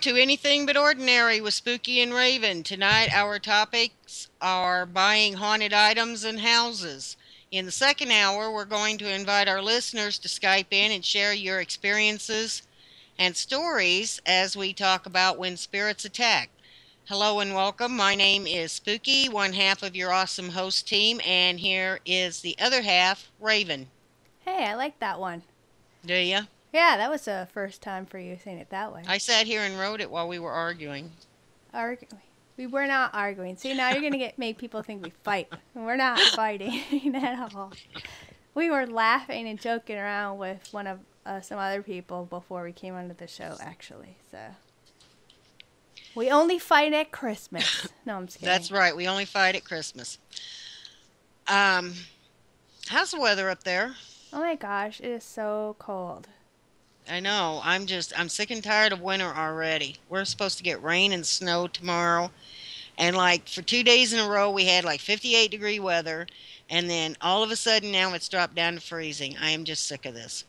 to Anything But Ordinary with Spooky and Raven. Tonight, our topics are buying haunted items and houses. In the second hour, we're going to invite our listeners to Skype in and share your experiences and stories as we talk about when spirits attack. Hello and welcome. My name is Spooky, one half of your awesome host team, and here is the other half, Raven. Hey, I like that one. Do ya? Yeah, that was the first time for you saying it that way. I sat here and wrote it while we were arguing. We were not arguing. See, now you're going to make people think we fight. We're not fighting at all. We were laughing and joking around with one of some other people before we came onto the show, actually. So we only fight at Christmas. No, I'm just kidding. That's right. We only fight at Christmas. How's the weather up there? Oh my gosh, it is so cold. I know. I'm sick and tired of winter already. We're supposed to get rain and snow tomorrow. And like for 2 days in a row, we had like 58-degree weather. And then all of a sudden now it's dropped down to freezing. I am just sick of this.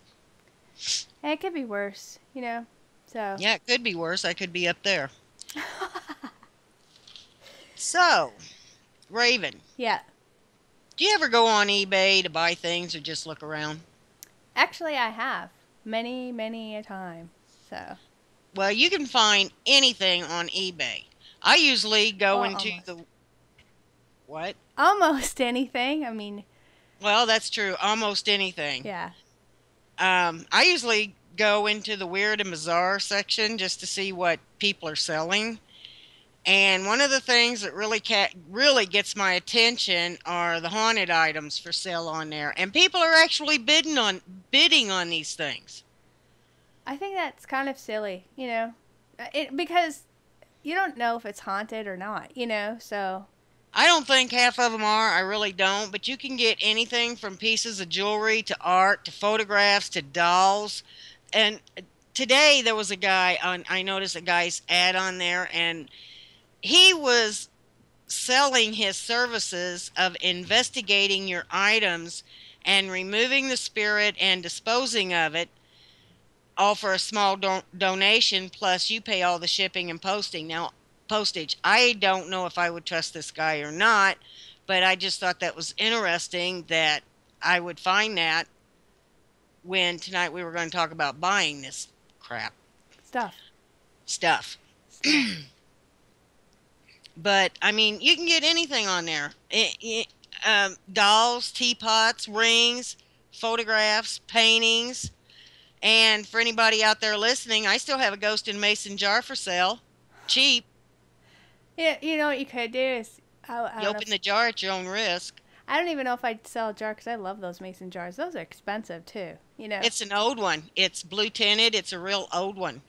Hey, it could be worse, you know. So yeah, it could be worse. I could be up there. So, Raven. Yeah. Do you ever go on eBay to buy things or just look around? Actually, I have. Many a time. So. Well, you can find anything on eBay. I usually go into almost. the... What? Almost anything. I mean... Well, that's true. Almost anything. Yeah. I usually go into the weird and bizarre section just to see what people are selling. And one of the things that really gets my attention are the haunted items for sale on there. And people are actually bidding on these things. I think that's kind of silly, you know, because you don't know if it's haunted or not, you know, so. I don't think half of them are. I really don't. But you can get anything from pieces of jewelry to art to photographs to dolls. And today there was a guy I noticed a guy's ad on there, and he was selling his services of investigating your items and removing the spirit and disposing of it, all for a small donation, plus you pay all the shipping and postage. I don't know if I would trust this guy or not, but I just thought that was interesting that I would find that when tonight we were going to talk about buying this crap. Stuff. But, I mean, you can get anything on there. Dolls, teapots, rings, photographs, paintings. And for anybody out there listening, I still have a ghost in mason jar for sale. Cheap. Yeah, you know what you could do is... You open the jar at your own risk. I don't even know if I'd sell a jar because I love those mason jars. Those are expensive, too, you know. It's an old one. It's blue tinted. It's a real old one.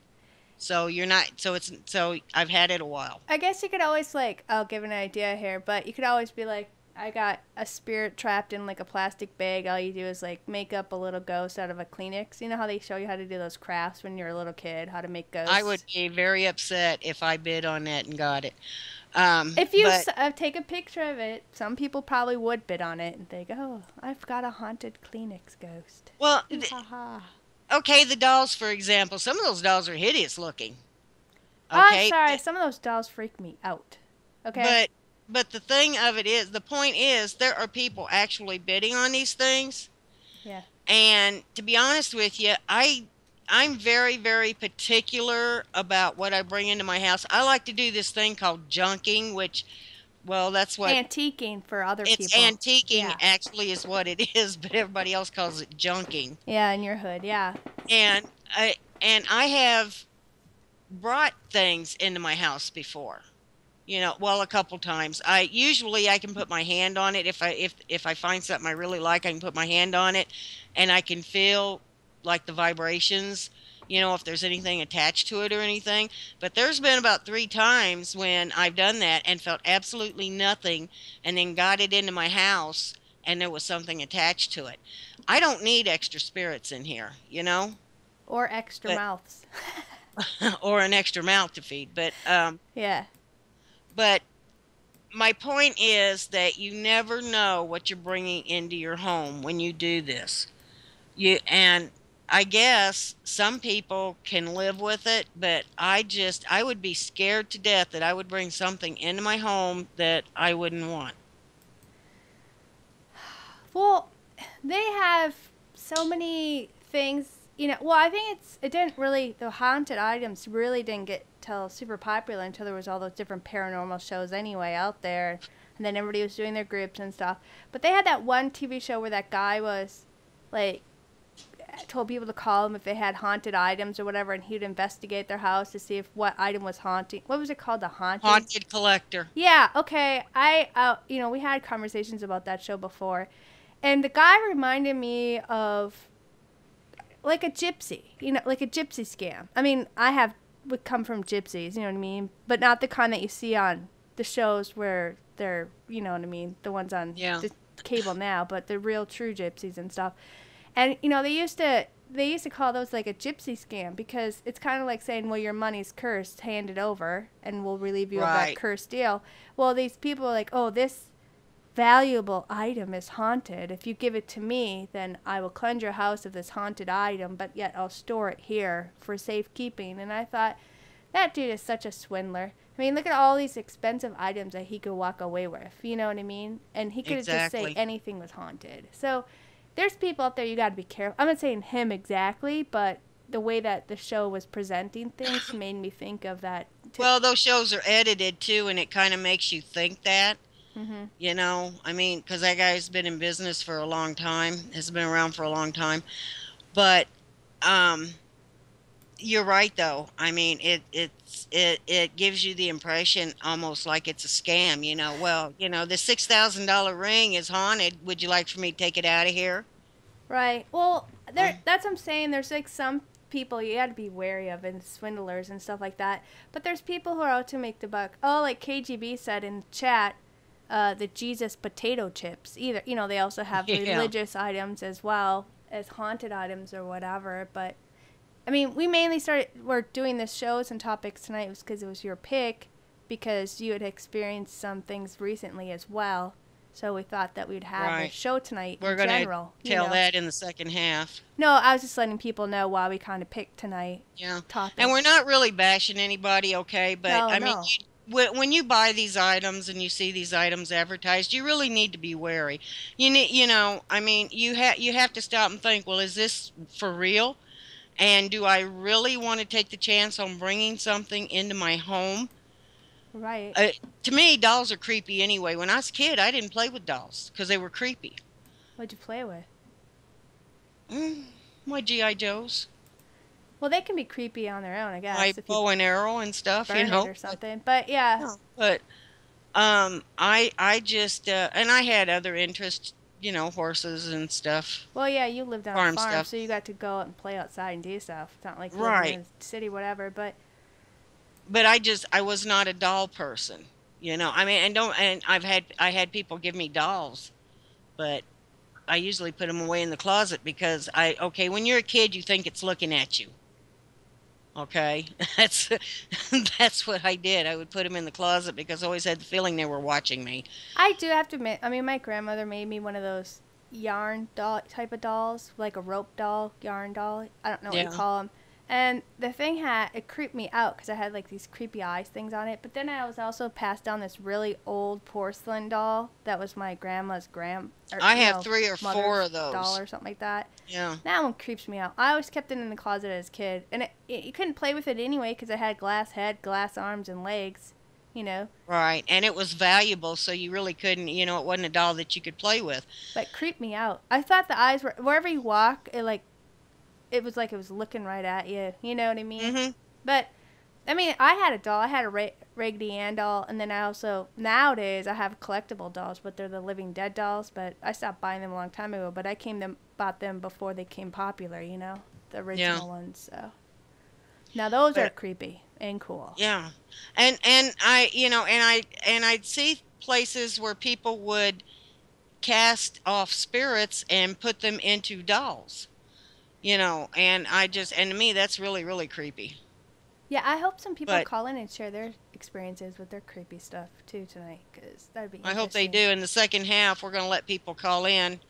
So you're not, so I've had it a while. I guess you could always I'll give an idea here, but you could always be like, I got a spirit trapped in like a plastic bag. All you do is like make up a little ghost out of a Kleenex. You know how they show you how to do those crafts when you're a little kid, how to make ghosts? I would be very upset if I bid on that and got it. If you take a picture of it, some people probably would bid on it and think, oh, I've got a haunted Kleenex ghost. Well, okay, the dolls, for example. Some of those dolls are hideous looking. Okay? Oh, I'm sorry. Some of those dolls freak me out. Okay? But the thing of it is, the point is, there are people actually bidding on these things. Yeah. And to be honest with you, I'm very, very particular about what I bring into my house. I like to do this thing called junking, which, well, that's what... Antiquing for other people. It's antiquing, actually, is what it is, but everybody else calls it junking. Yeah, in your hood, yeah. And I have brought things into my house before. You know, well, a couple times. I can put my hand on it. If I find something I really like, I can put my hand on it, and I can feel like the vibrations, you know, if there's anything attached to it or anything. But there's been about 3 times when I've done that and felt absolutely nothing, and then got it into my house and there was something attached to it. I don't need extra spirits in here, you know? Or extra mouths. Or an extra mouth to feed. But yeah. But my point is that you never know what you're bringing into your home when you do this. And I guess some people can live with it, but I would be scared to death that I would bring something into my home that I wouldn't want. Well, they have so many things, you know. Well, I think it didn't really, the haunted items really didn't get till super popular until there was all those different paranormal shows anyway out there, and then everybody was doing their groups and stuff. But they had that one TV show where that guy was like told people to call him if they had haunted items or whatever, and he'd investigate their house to see if what item was haunting. What was it called? The haunted. Haunted collector. Yeah. Okay. You know, we had conversations about that show before, and the guy reminded me of like a gypsy. You know, like a gypsy scam. I mean, I have would come from gypsies. You know what I mean? But not the kind that you see on the shows where they're, you know what I mean, the ones on Yeah. the cable now, but the real true gypsies and stuff. And you know, they used to call those like a gypsy scam because it's kind of like saying, well, your money's cursed, hand it over, and we'll relieve you of that Right. cursed deal. Well, these people are like, oh, this valuable item is haunted. If you give it to me, then I will cleanse your house of this haunted item, but yet I'll store it here for safekeeping. And I thought, that dude is such a swindler. I mean, look at all these expensive items that he could walk away with. You know what I mean? And he could just say Exactly. anything was haunted. So there's people out there you got to be careful. I'm not saying him exactly, but the way that the show was presenting things made me think of that. Well, those shows are edited too, and it kind of makes you think that. Mhm. I mean, because that guy's been in business for a long time, has been around for a long time. But um, you're right, though. I mean, it gives you the impression almost like it's a scam. Well, the $6,000 ring is haunted. Would you like for me to take it out of here? Right. Well, Uh, that's what I'm saying. There's like some people you got to be wary of and swindlers and stuff like that. But there's people who are out to make the buck. Oh, like KGB said in chat, the Jesus potato chips. Either, you know, they also have yeah, religious items as well as haunted items or whatever. But I mean, we're doing this shows and topics tonight was because it was your pick because you had experienced some things recently as well. So we thought that we'd have a right. show tonight We're in going to general, you tell know. that in the second half. No, I was just letting people know why we kind of picked tonight Yeah. And we're topics. not really bashing anybody, okay? But No, I mean, no. when you buy these items and you see these items advertised, you really need to be wary. I mean, you have to stop and think, well, is this for real? And do I really want to take the chance on bringing something into my home? Right. Uh, to me, dolls are creepy anyway. When I was a kid, I didn't play with dolls because they were creepy. What'd you play with? Mm, my GI Joes, Well, they can be creepy on their own, I my guess, if you bow and arrow and stuff, burn it or But something. But yeah. yeah. But I just and I had other interests, horses and stuff, Well, yeah, you lived on a farm farm, stuff. so you got to go out and play outside and do stuff. It's not like living Right. in a city, whatever. But But I was not a doll person. I mean, and I had people give me dolls, but I usually put them away in the closet because okay, when you're a kid, you think it's looking at you. Okay, that's that's what I did. I would put them in the closet because I always had the feeling they were watching me. I do have to admit, I mean, my grandmother made me one of those yarn doll type of dolls, like a rope doll, yarn doll. I don't know what you Yeah. call them. And the thing it creeped me out because I had like these creepy eyes things on it. But then I was also passed down this really old porcelain doll that was my grandma's or I you have know, 3 or 4 mother's of doll those. or something like that. Yeah. That one creeps me out. I always kept it in the closet as a kid, and you couldn't play with it anyway because it had glass head, glass arms, and legs. You know, Right. And it was valuable, so you really couldn't, it wasn't a doll that you could play with. but it creeped me out. I thought the eyes were wherever you walk, it was like it was looking right at you. You know what I mean? Hmm. But I mean, I had a doll. I had a Raggedy Ann doll, and then I also nowadays I have collectible dolls, but they're the Living Dead dolls. But I stopped buying them a long time ago. But I bought them before they became popular. You know, the Yeah. original ones. So now those are But creepy and cool. yeah. And I'd see places where people would cast off spirits and put them into dolls. And to me that's really really creepy. Yeah, I hope some people But call in and share their experiences with their creepy stuff too tonight, because that'd be I hope they do. interesting. In the second half, we're going to let people call in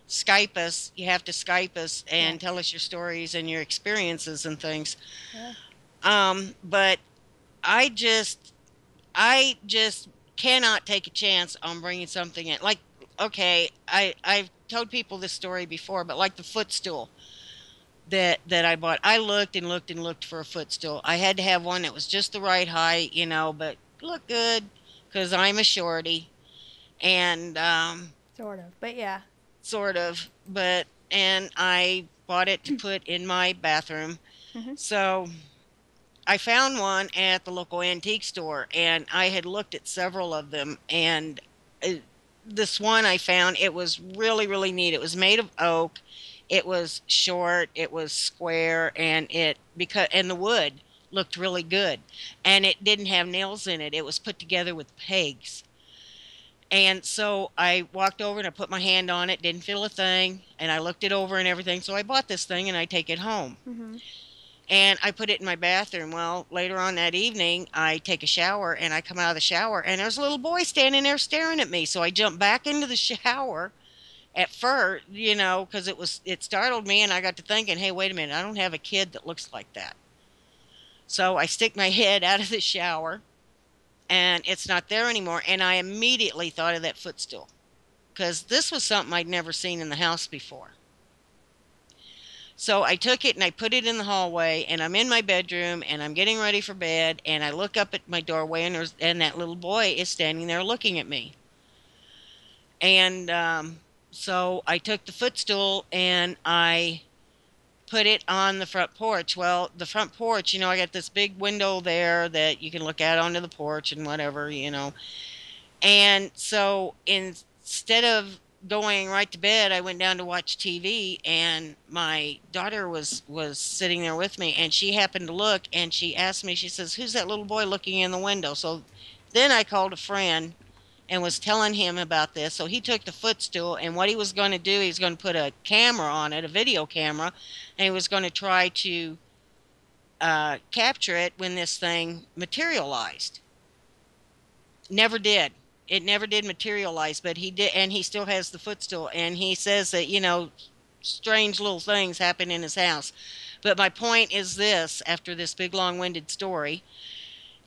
Skype us. You have to Skype us and Yes. tell us your stories and your experiences and things. Yeah. But I just, I just cannot take a chance on bringing something in. Like, okay, I've told people this story before, but like the footstool that I bought, I looked and looked and looked for a footstool. I had to have one that was just the right height, but look good because I'm a shorty and Sort of. But yeah. sort of, but and I bought it to put in my bathroom. Hmm. So I found one at the local antique store, and I had looked at several of them, and uh, this one I found, it was really, really neat. It was made of oak. It was short, it was square, and the wood looked really good. And it didn't have nails in it. It was put together with pegs. And so I walked over and I put my hand on it, didn't feel a thing, and I looked it over and everything. So I bought this thing and I take it home. Hmm. And I put it in my bathroom. Well, later on that evening, I take a shower and I come out of the shower and there's a little boy standing there staring at me. So I jump back into the shower at first, because it startled me and I got to thinking, hey, wait a minute, I don't have a kid that looks like that. So I stick my head out of the shower and it's not there anymore. And I immediately thought of that footstool because this was something I'd never seen in the house before. So I took it and I put it in the hallway, and I'm in my bedroom and I'm getting ready for bed, and I look up at my doorway, and that little boy is standing there looking at me. And so I took the footstool and I put it on the front porch. Well, the front porch, I got this big window there that you can look out onto the porch and whatever. And so instead of going right to bed, I went down to watch TV, and my daughter was sitting there with me, and she happened to look, and she asked me, she says, "Who's that little boy looking in the window?" So then I called a friend and was telling him about this. So he took the footstool, and what he was going to do, he's going to put a camera on it, a video camera, and he was going to try to capture it when this thing materialized. Never did. It never did materialize, but he did, and he still has the footstool. And he says that, strange little things happen in his house. But my point is this, after this big long winded story,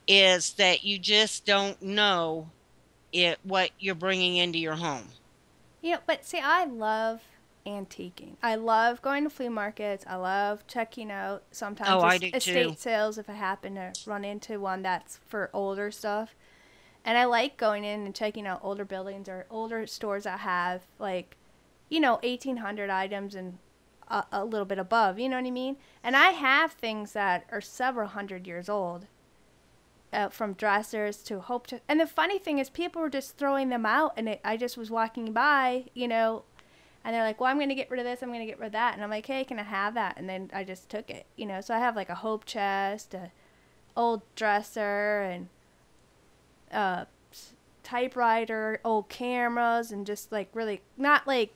is that you just don't know what you're bringing into your home. But see, I love antiquing. I love going to flea markets. I love checking out Oh, sometimes I do too. estate sales if I happen to run into one that's for older stuff. And I like going in and checking out older buildings or older stores that have, like, 1800 items and a little bit above. You know what I mean? And I have things that are several hundred years old, from dressers to hope to. And the funny thing is, people were just throwing them out, and I just was walking by, and they're like, "Well, I'm going to get rid of this. I'm going to get rid of that." And I'm like, "Hey, can I have that?" And then I just took it. So I have like a hope chest, a old dresser, and uh, typewriter, old cameras, and just like really not like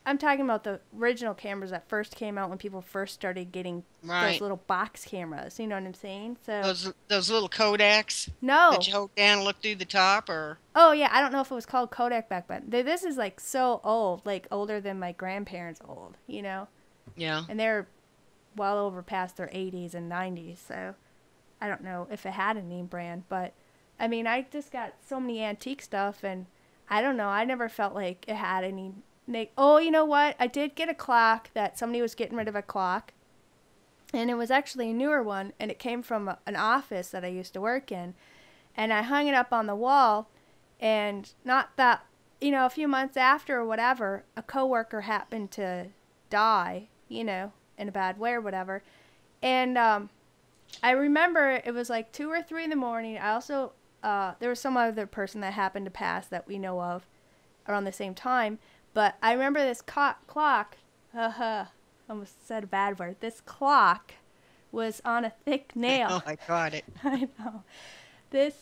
I'm talking about the original cameras that first came out when people first started getting those Right. little box cameras. You know what I'm saying? So Those little Kodaks that no. you hold down and look through the top, or Oh yeah, I don't know if it was called Kodak back then. This is like so old, like older than my grandparents old. yeah. And they're well over past their 80s and 90s. So I don't know if it had a name brand, but I mean, I just got so many antique stuff, and I don't know. I never felt like it had any. Oh, you know what? I did get a clock that somebody was getting rid of a clock, and it was actually a newer one, and it came from an office that I used to work in, and I hung it up on the wall, and not that, a few months after or whatever, a coworker happened to die, in a bad way or whatever, and I remember it was like 2 or 3 in the morning. I also there was some other person that happened to pass that we know of around the same time. But I remember this clock. Almost said a bad word. This clock was on a thick nail. Oh, I got it. I know. This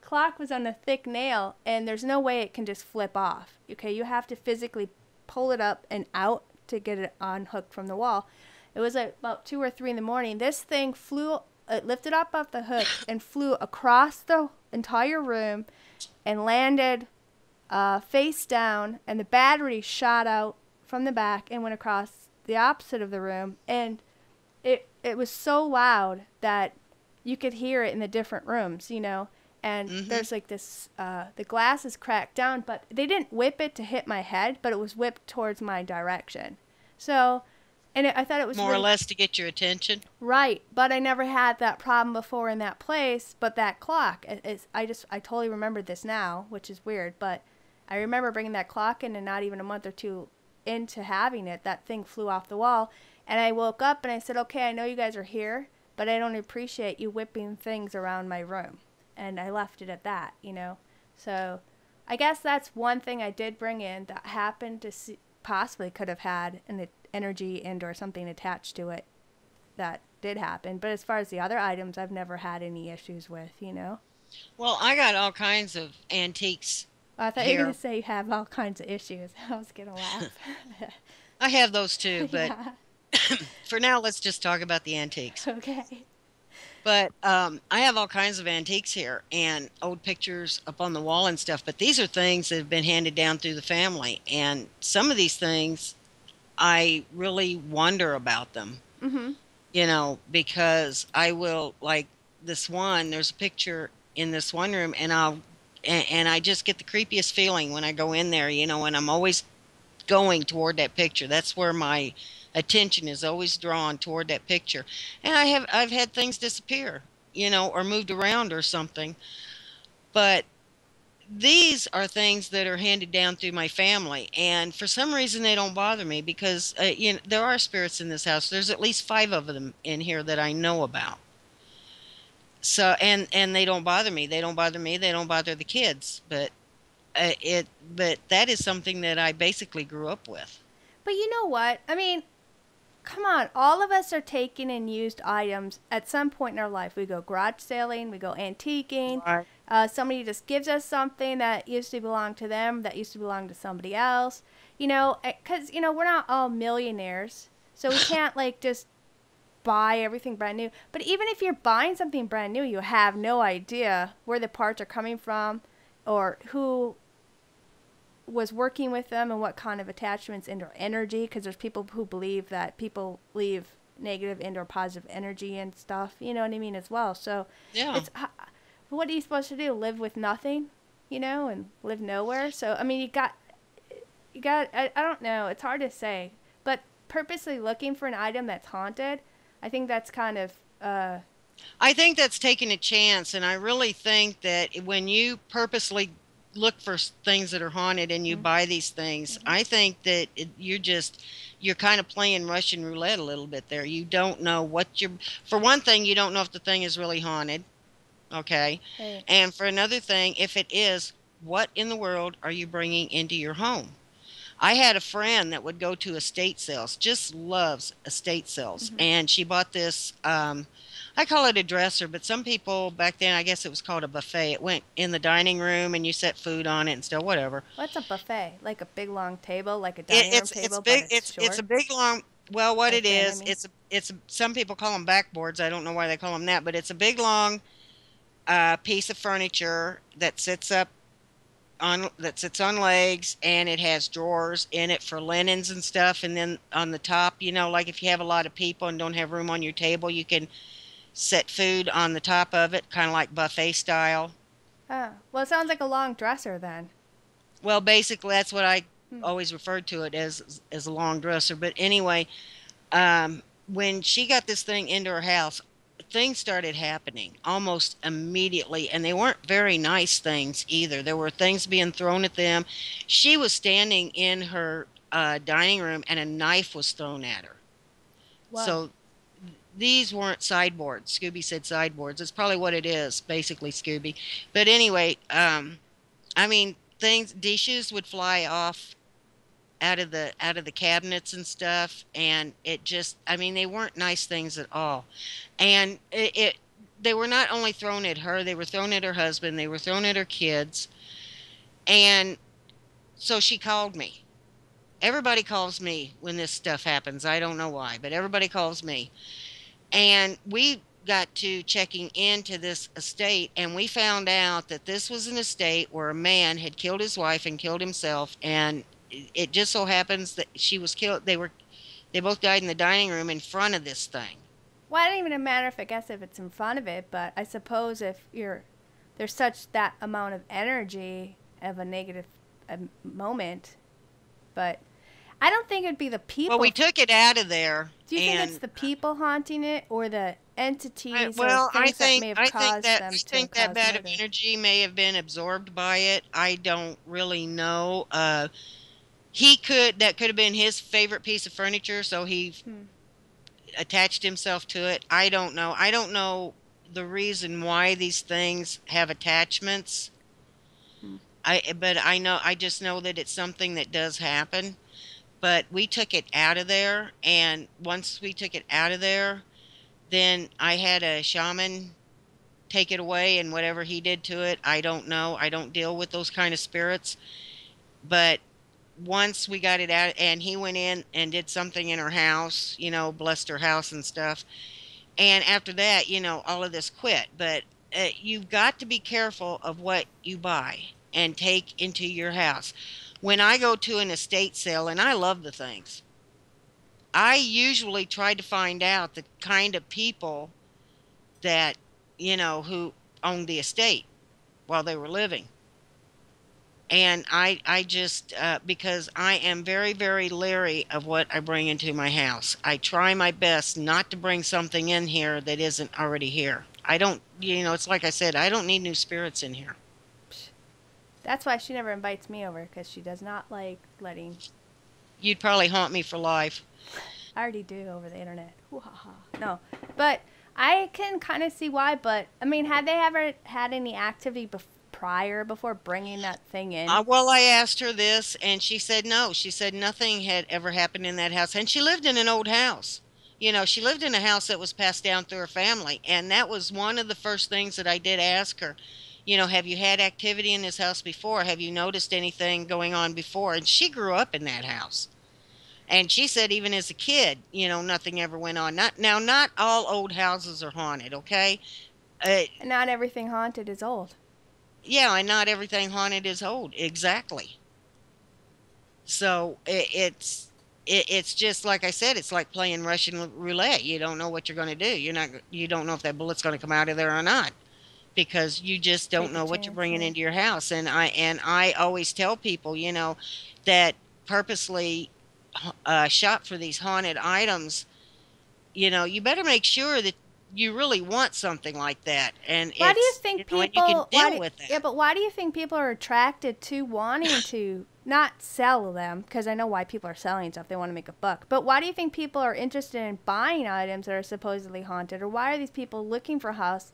clock was on a thick nail, and there's no way it can just flip off. Okay, you have to physically pull it up and out to get it unhooked from the wall. It was like about 2 or 3 in the morning. This thing flew, it lifted up off the hook and flew across the entire room and landed face down, and the battery shot out from the back and went across the opposite of the room, and it was so loud that you could hear it in the different rooms, you know. And Hmm. there's like this, the glass is cracked down, but they didn't whip it to hit my head, but it was whipped towards my direction. So, I thought it was More or really less to get your attention. right, but I never had that problem before in that place. But that clock, I totally remembered this now, which is weird, but I remember bringing that clock in, and not even a month or two into having it, that thing flew off the wall, and I woke up and I said, "Okay, I know you guys are here, but I don't appreciate you whipping things around my room," and I left it at that, you know. So, I guess that's one thing I did bring in that happened to see, possibly could have had an energy and or something attached to it that did happen. But as far as the other items, I've never had any issues with, you know. Well, I got all kinds of antiques I thought you were going here. to say you have all kinds of issues. I was going to laugh. I have those too, but Yeah. for now, let's just talk about the antiques. Okay. But I have all kinds of antiques here and old pictures up on the wall and stuff. But these are things that have been handed down through the family. And some of these things, I really wonder about them, Mhm. because I will, like this one, there's a picture in this one room, and I just get the creepiest feeling when I go in there, and I'm always going toward that picture. That's where my attention is always drawn toward that picture. And I've had things disappear, or moved around or something. But these are things that are handed down through my family, and for some reason they don't bother me because there are spirits in this house. There's at least 5 of them in here that I know about. So and they don't bother me. They don't bother me. They don't bother the kids. But that is something that I basically grew up with. But you know what? I mean, come on. All of us are taking and used items at some point in our life. We go garage sailing, we go antiquing. Right. Somebody just gives us something that used to belong to them, that used to belong to somebody else. You know, because, we're not all millionaires. So we can't, like, just buy everything brand new. But even if you're buying something brand new, you have no idea where the parts are coming from or who was working with them and what kind of attachments and or energy, because there's people who believe that people leave negative and or positive energy and stuff, you know what I mean, as well. So Yeah. it's what are you supposed to do, live with nothing, and live nowhere? So I mean, you got I don't know, it's hard to say, but purposely looking for an item that's haunted, I think that's kind of I think that's taking a chance, and I really think that when you purposely look for things that are haunted and you mm, buy these things, mhm. I think that you're kind of playing Russian roulette a little bit there. You don't know for one thing, you don't know if the thing is really haunted, okay? Right. And for another thing, if it is, what in the world are you bringing into your home? I had a friend that would go to estate sales, just loves estate sales. Hmm. And she bought this, I call it a dresser, but some people back then, I guess it was called a buffet. It went in the dining room and you set food on it and still, whatever. What's a buffet? Like a big long table, like a It, dining room it's table, but big. it's It's a short big long. Well, what or it thin, I is, mean. some people call them backboards. I don't know why they call them that, but it's a big long piece of furniture that sits on legs, and it has drawers in it for linens and stuff, and then on the top, like if you have a lot of people and don't have room on your table, you can set food on the top of it, kind of like buffet style. Oh, well, it sounds like a long dresser then. Well, basically that's what I Hmm. always referred to it as a long dresser. But anyway, when she got this thing into her house, things started happening almost immediately, and they weren't very nice things either. There were things being thrown at them. She was standing in her dining room, and a knife was thrown at her. Whoa. So these weren't sideboards. Scooby said sideboards. That's probably what it is, basically, Scooby. But anyway, I mean, dishes would fly off out of the cabinets and stuff, and it just, I mean, they weren't nice things at all. And they were not only thrown at her, they were thrown at her husband, they were thrown at her kids. And so she called me. Everybody calls me when this stuff happens. I don't know why, but everybody calls me. And we got to checking into this estate, and we found out that this was an estate where a man had killed his wife and killed himself, and it just so happens that she was killed. They both died in the dining room in front of this thing. Well, it doesn't even matter if I guess if it's in front of it, but I suppose if there's such that amount of energy of a negative moment, but I don't think it'd be the Well, we people. took it out of there, Do you think it's and the people haunting it or the entities or well, things that may have caused them I to think that cause bad of murder? energy may have been absorbed by it. I don't really know. He could that could have been his favorite piece of furniture, so he Hmm. attached himself to it. I don't know. I don't know the reason why these things have attachments. Hmm. But I just know that it's something that does happen. But we took it out of there, and once we took it out of there, then I had a shaman take it away, and whatever he did to it, I don't know. I don't deal with those kind of spirits. But once we got it out, and he went in and did something in her house, blessed her house and stuff. And after that, all of this quit. But you've got to be careful of what you buy and take into your house. When I go to an estate sale, and I love the things, I usually try to find out the kind of people that, who owned the estate while they were living. And I just, because I am very, very leery of what I bring into my house. I try my best not to bring something in here that isn't already here. I don't, it's like I said, I don't need new spirits in here. Psh. That's why she never invites me over because she does not like letting. You'd probably haunt me for life. I already do over the internet. Ooh-ha-ha. No, but I can kind of see why. But I mean, had they ever had any activity prior before bringing that thing in? Well, I asked her this, and she said no. She said nothing had ever happened in that house. And she lived in an old house. She lived in a house that was passed down through her family. And that was one of the first things that I did ask her. Have you had activity in this house before? Have you noticed anything going on before? And she grew up in that house. And she said even as a kid, nothing ever went on. Not all old houses are haunted, okay? Uh, And not everything haunted is old. yeah, and not everything haunted is old. Exactly. So it's just like I said, it's like playing Russian roulette. You don't know what you're going to do. You don't know if that bullet's going to come out of there or not because you just don't Take a know what you're chance. bringing Yeah. into your house. And I always tell people, that purposely shop for these haunted items. You better make sure that you really want something like that, and Why do you think and you can people? Why? deal with Yeah, that. but why do you think people are attracted to wanting to not sell them? Because I know why people are selling stuff. They want to make a buck. But why do you think people are interested in buying items that are supposedly haunted? Or why are these people looking for houses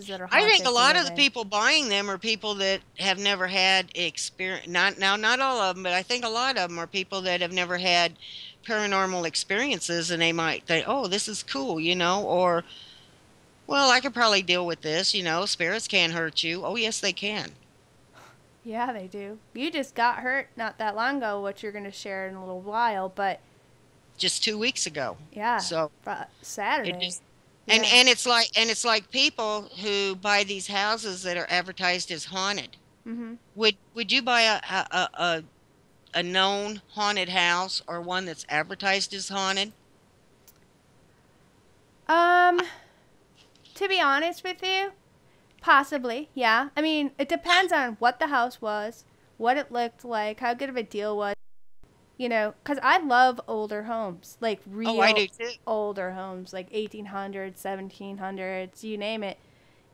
that are I think a haunted to lot of live the in? people buying them are people that have never had experience. Not all of them, but I think a lot of them are people that have never had paranormal experiences, and they might think, "Oh, this is cool," or, "Well, I could probably deal with this." Spirits can't hurt you. Oh, yes, they can. Yeah, they do. You just got hurt not that long ago, which you're going to share in a little while. But Just 2 weeks ago. yeah, So it Saturday. just Yeah. and it's like people who buy these houses that are advertised as haunted. Mhm. Would you buy a known haunted house or one that's advertised as haunted? Um, to be honest with you, possibly, yeah. I mean, it depends on what the house was, what it looked like, how good of a deal was. Because I love older homes, like Oh, I real do too. older homes, like 1800s, 1700s, you name it.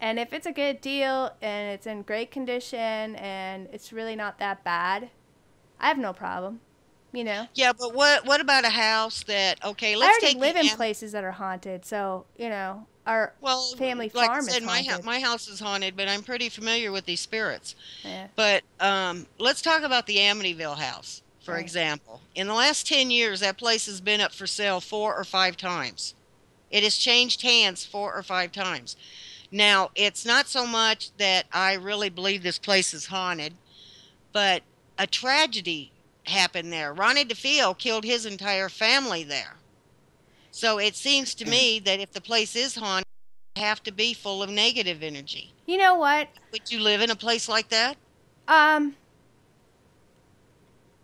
And if it's a good deal and it's in great condition and it's really not that bad, I have no problem. You know, Yeah, but what about a house that, okay, I let's already take the live in places that are haunted, so, our well, family like I farm is said, haunted. my house is haunted, but I'm pretty familiar with these spirits. Yeah, But let's talk about the Amityville house, for right. example. In the last 10 years, that place has been up for sale 4 or 5 times. It has changed hands 4 or 5 times. Now, it's not so much that I really believe this place is haunted, but a tragedy happened there. Ronnie DeFeo killed his entire family there. So it seems to me that if the place is haunted, it have to be full of negative energy. You know what? Would you live in a place like that? Um,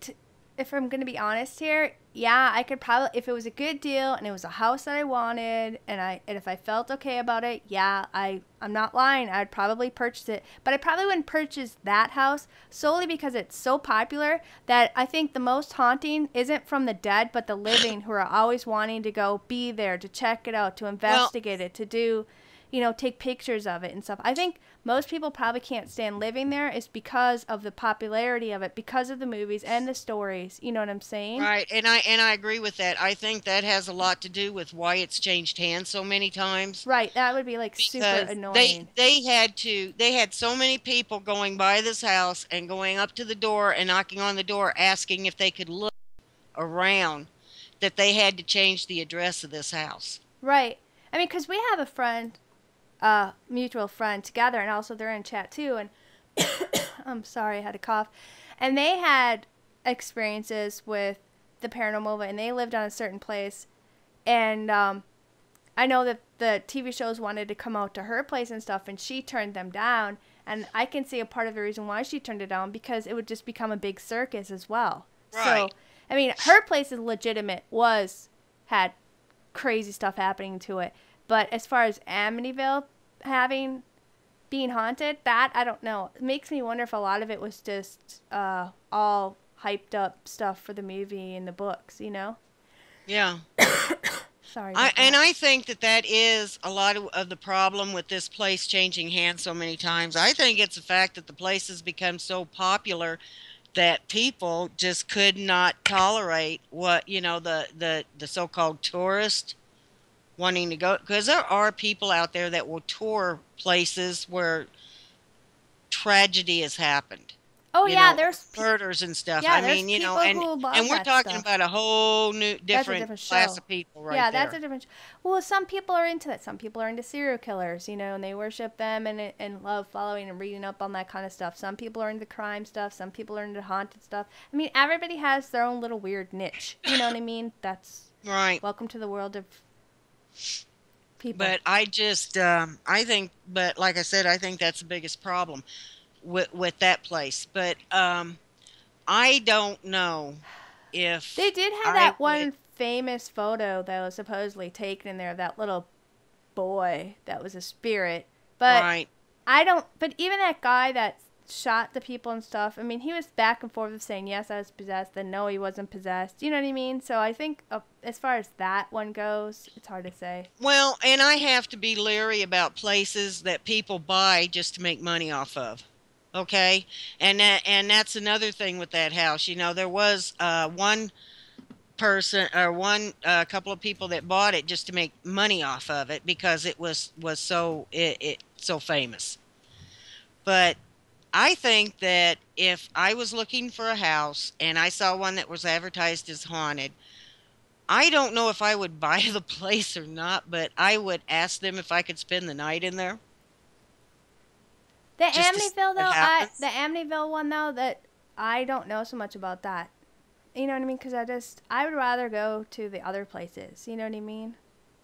t- if I'm gonna be honest here, yeah, I could probably, if it was a good deal and it was a house that I wanted, and if I felt okay about it, yeah, I'm not lying, I'd probably purchase it. But I probably wouldn't purchase that house solely because it's so popular that I think the most haunting isn't from the dead, but the living who are always wanting to go be there to check it out, to Well, investigate it, to do, you know, take pictures of it and stuff. I think most people probably can't stand living there is because of the popularity of it, because of the movies and the stories. You know what I'm saying? right, and I agree with that. I think that has a lot to do with why it's changed hands so many times Right. That would be like super because they annoying. they had to they had so many people going by this house and going up to the door and knocking on the door asking if they could look around that they had to change the address of this house. Right. I mean, because we have a friend, mutual friend together, and also they're in chat too. And I'm sorry, I had a cough. And they had experiences with the paranormal, and they lived on a certain place. And I know that the TV shows wanted to come out to her place and stuff, and she turned them down. And I can see a part of the reason why she turned it down because it would just become a big circus as well. So, Right. I mean, her place is legitimate, had crazy stuff happening to it. But as far as Amityville having being haunted, that I don't know. It makes me wonder if a lot of it was just all hyped up stuff for the movie and the books, you know? Yeah. Sorry I about and that. I think that that is a lot of the problem with this place changing hands so many times. I think it's the fact that the place has become so popular that people just could not tolerate what, the so-called tourist wanting to go, because there are people out there that will tour places where tragedy has happened, Oh yeah, or murders and stuff. I yeah, there's mean, people who love and we're that talking stuff. about a whole new That's a different different class show. of people right Yeah, that's there. a different. Well, some people are into that. Some people are into serial killers, you know, and they worship them and love following and reading up on that kind of stuff. Some people are into crime stuff. Some people are into haunted stuff. I mean, everybody has their own little weird niche. You know what I mean? That's Right. welcome to the world of people. But I think, but like I said, I think that's the biggest problem with that place. But I don't know They if did have I that would. one famous photo that was supposedly taken in there of that little boy that was a spirit. But Right. I don't. But even that guy that shot the people and stuff. I mean, he was back and forth of saying yes, I was possessed, then no, he wasn't possessed. You know what I mean? So I think as far as that one goes, it's hard to say. Well, and I have to be leery about places that people buy just to make money off of. Okay, and that's another thing with that house. There was one person or one couple of people that bought it just to make money off of it because it was so famous. But I think that if I was looking for a house and I saw one that was advertised as haunted, I don't know if I would buy the place or not, but I would ask them if I could spend the night in there The just to see Amityville what though, the happens. Amityville one though, that I don't know so much about that. You know what I mean? Because I would rather go to the other places. You know what I mean?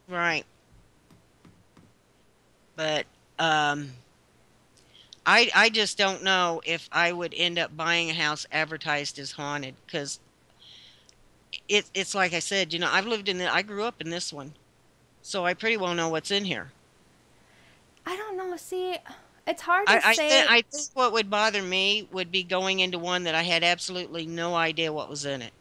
Right. But um I just don't know if I would end up buying a house advertised as haunted because it's like I said, I grew up in this one, so I pretty well know what's in here. I don't know. See, it's hard to say. I think what would bother me would be going into one that I had absolutely no idea what was in it.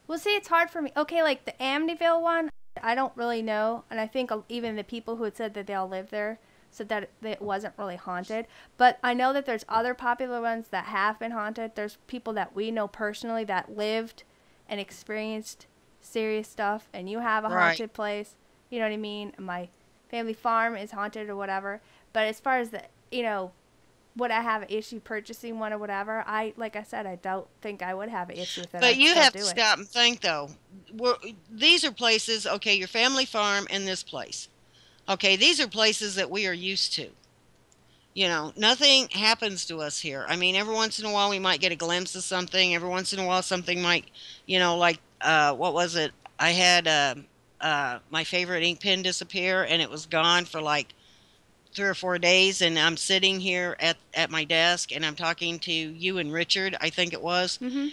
Well, see, it's hard for me. Okay, like the Amityville one, I don't really know, and I think even the people who had said that they all lived there said that it wasn't really haunted. But I know that there's other popular ones that have been haunted. There's people that we know personally that lived and experienced serious stuff, and you have a Right. haunted place. You know what I mean? My family farm is haunted or whatever. But as far as the, would I have an issue purchasing one or whatever? Like I said, I don't think I would have an issue with it. But I'd you still have to do it. stop and think though. These are places, okay, your family farm and this place. Okay, these are places that we are used to. Nothing happens to us here. I mean, every once in a while we might get a glimpse of something. Every once in a while something might, like what was it? I had my favorite ink pen disappear and it was gone for like 3 or 4 days, and I'm sitting here at my desk and I'm talking to you and Richard, I think it was, Mm-hmm.